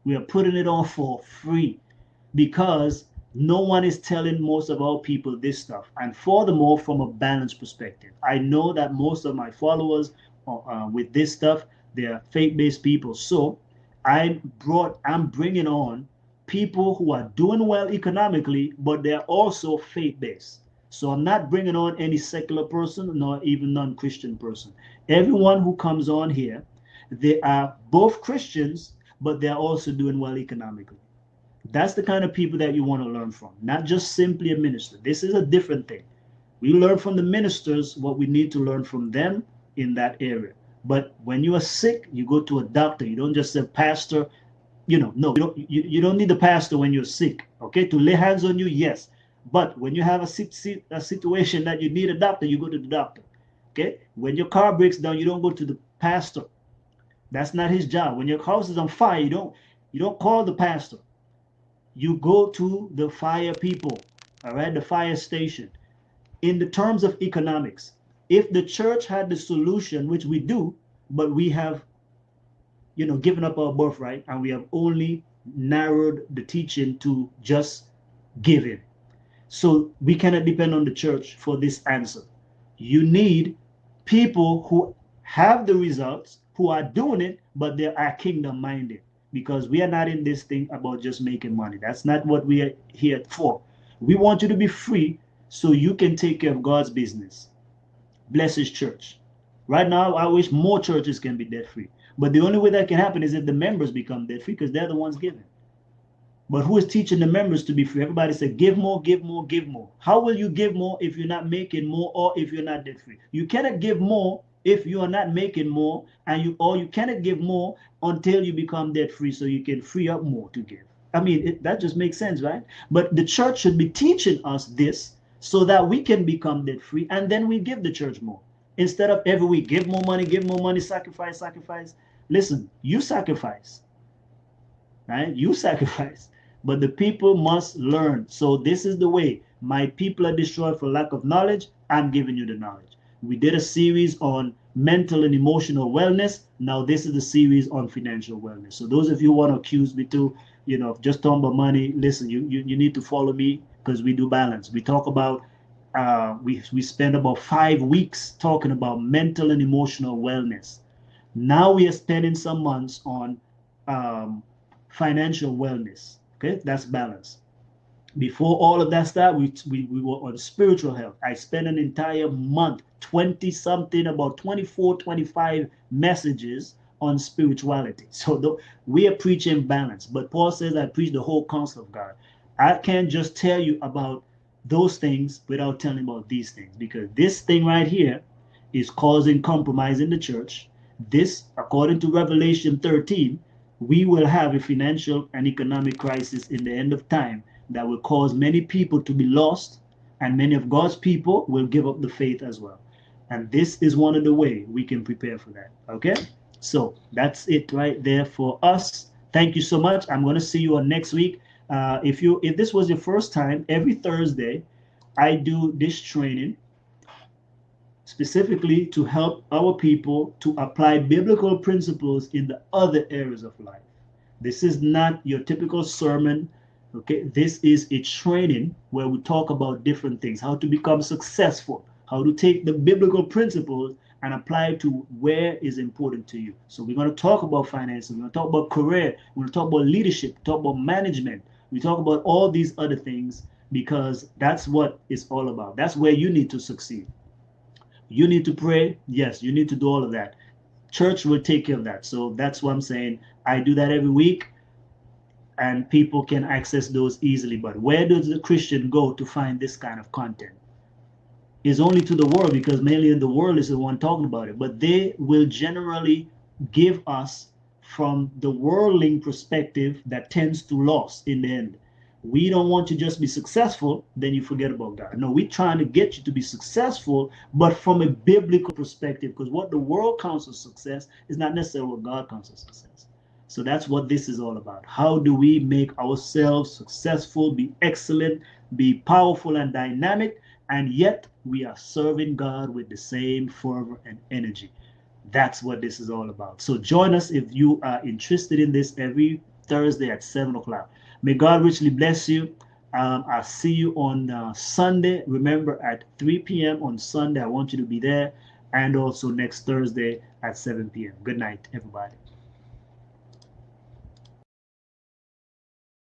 We are putting it on for free because no one is telling most of our people this stuff. And furthermore, from a balanced perspective, I know that most of my followers with this stuff, they are faith-based people. So I'm bringing on people who are doing well economically, but they're also faith-based. So I'm not bringing on any secular person, nor even non-Christian person. Everyone who comes on here, they are both Christians, but they're also doing well economically. That's the kind of people that you want to learn from, not just simply a minister. This is a different thing. We learn from the ministers what we need to learn from them in that area. But when you are sick, you go to a doctor. You don't just say, pastor, no, you don't need the pastor when you're sick, okay? To lay hands on you, yes. But when you have a situation that you need a doctor, you go to the doctor, okay? When your car breaks down, you don't go to the pastor. That's not his job. When your house is on fire, you don't call the pastor. You go to the fire people, all right, the fire station. In the terms of economics, if the church had the solution, which we do, but we have, given up our birthright, and we have only narrowed the teaching to just giving. So we cannot depend on the church for this answer. You need people who have the results, who are doing it, but they are kingdom minded, because we are not in this thing about just making money. That's not what we are here for. We want you to be free so you can take care of God's business. Bless his church. Right now, I wish more churches can be debt free. But the only way that can happen is if the members become debt free, because they're the ones giving. But who is teaching the members to be free? Everybody said, give more, give more, give more. How will you give more if you're not making more, or if you're not debt free? You cannot give more if you are not making more, and you cannot give more until you become debt free, so you can free up more to give. I mean, that just makes sense, right? But the church should be teaching us this so that we can become debt free, and then we give the church more. Instead of every week, give more money, sacrifice. Listen, you sacrifice, right? You sacrifice. But the people must learn. So this is the way. My people are destroyed for lack of knowledge. I'm giving you the knowledge. We did a series on mental and emotional wellness. Now this is the series on financial wellness. So those of you who want to accuse me to, just talking about money, listen, you need to follow me, because we do balance. We talk about, we spend about 5 weeks talking about mental and emotional wellness. Now we are spending some months on financial wellness. Okay, that's balance. Before all of that stuff, we were on spiritual health. I spent an entire month, 20 something, about 24, 25 messages on spirituality. So we are preaching balance. But Paul says I preach the whole counsel of God. I can't just tell you about those things without telling about these things, because this thing right here is causing compromise in the church. This, according to Revelation 13, we will have a financial and economic crisis in the end of time that will cause many people to be lost, and many of God's people will give up the faith as well. And this is one of the way we can prepare for that. Okay? So that's it right there for us. Thank you so much. I'm going to see you on next week. If this was your first time, every Thursday I do this training specifically to help our people to apply biblical principles in the other areas of life. This is not your typical sermon. Okay, this is a training where we talk about different things, how to become successful, how to take the biblical principles and apply it to where is important to you. So we're going to talk about finances, we're going to talk about career, we're going to talk about leadership, talk about management, we talk about all these other things, because that's what it's all about. That's where you need to succeed. You need to pray. Yes, you need to do all of that. Church will take care of that. So that's what I'm saying. I do that every week, and people can access those easily. But where does the Christian go to find this kind of content? Is only to the world, because mainly in the world is the one talking about it. But they will generally give us from the worldling perspective that tends to loss in the end. We don't want you to just be successful, then you forget about God. No, we're trying to get you to be successful, but from a biblical perspective, because what the world counts as success is not necessarily what God counts as success. So that's what this is all about. How do we make ourselves successful, be excellent, be powerful and dynamic, and yet we are serving God with the same fervor and energy? That's what this is all about. So join us if you are interested in this every Thursday at 7 o'clock. May God richly bless you. I'll see you on Sunday. Remember, at 3 p.m. on Sunday, I want you to be there. And also next Thursday at 7 p.m. Good night, everybody.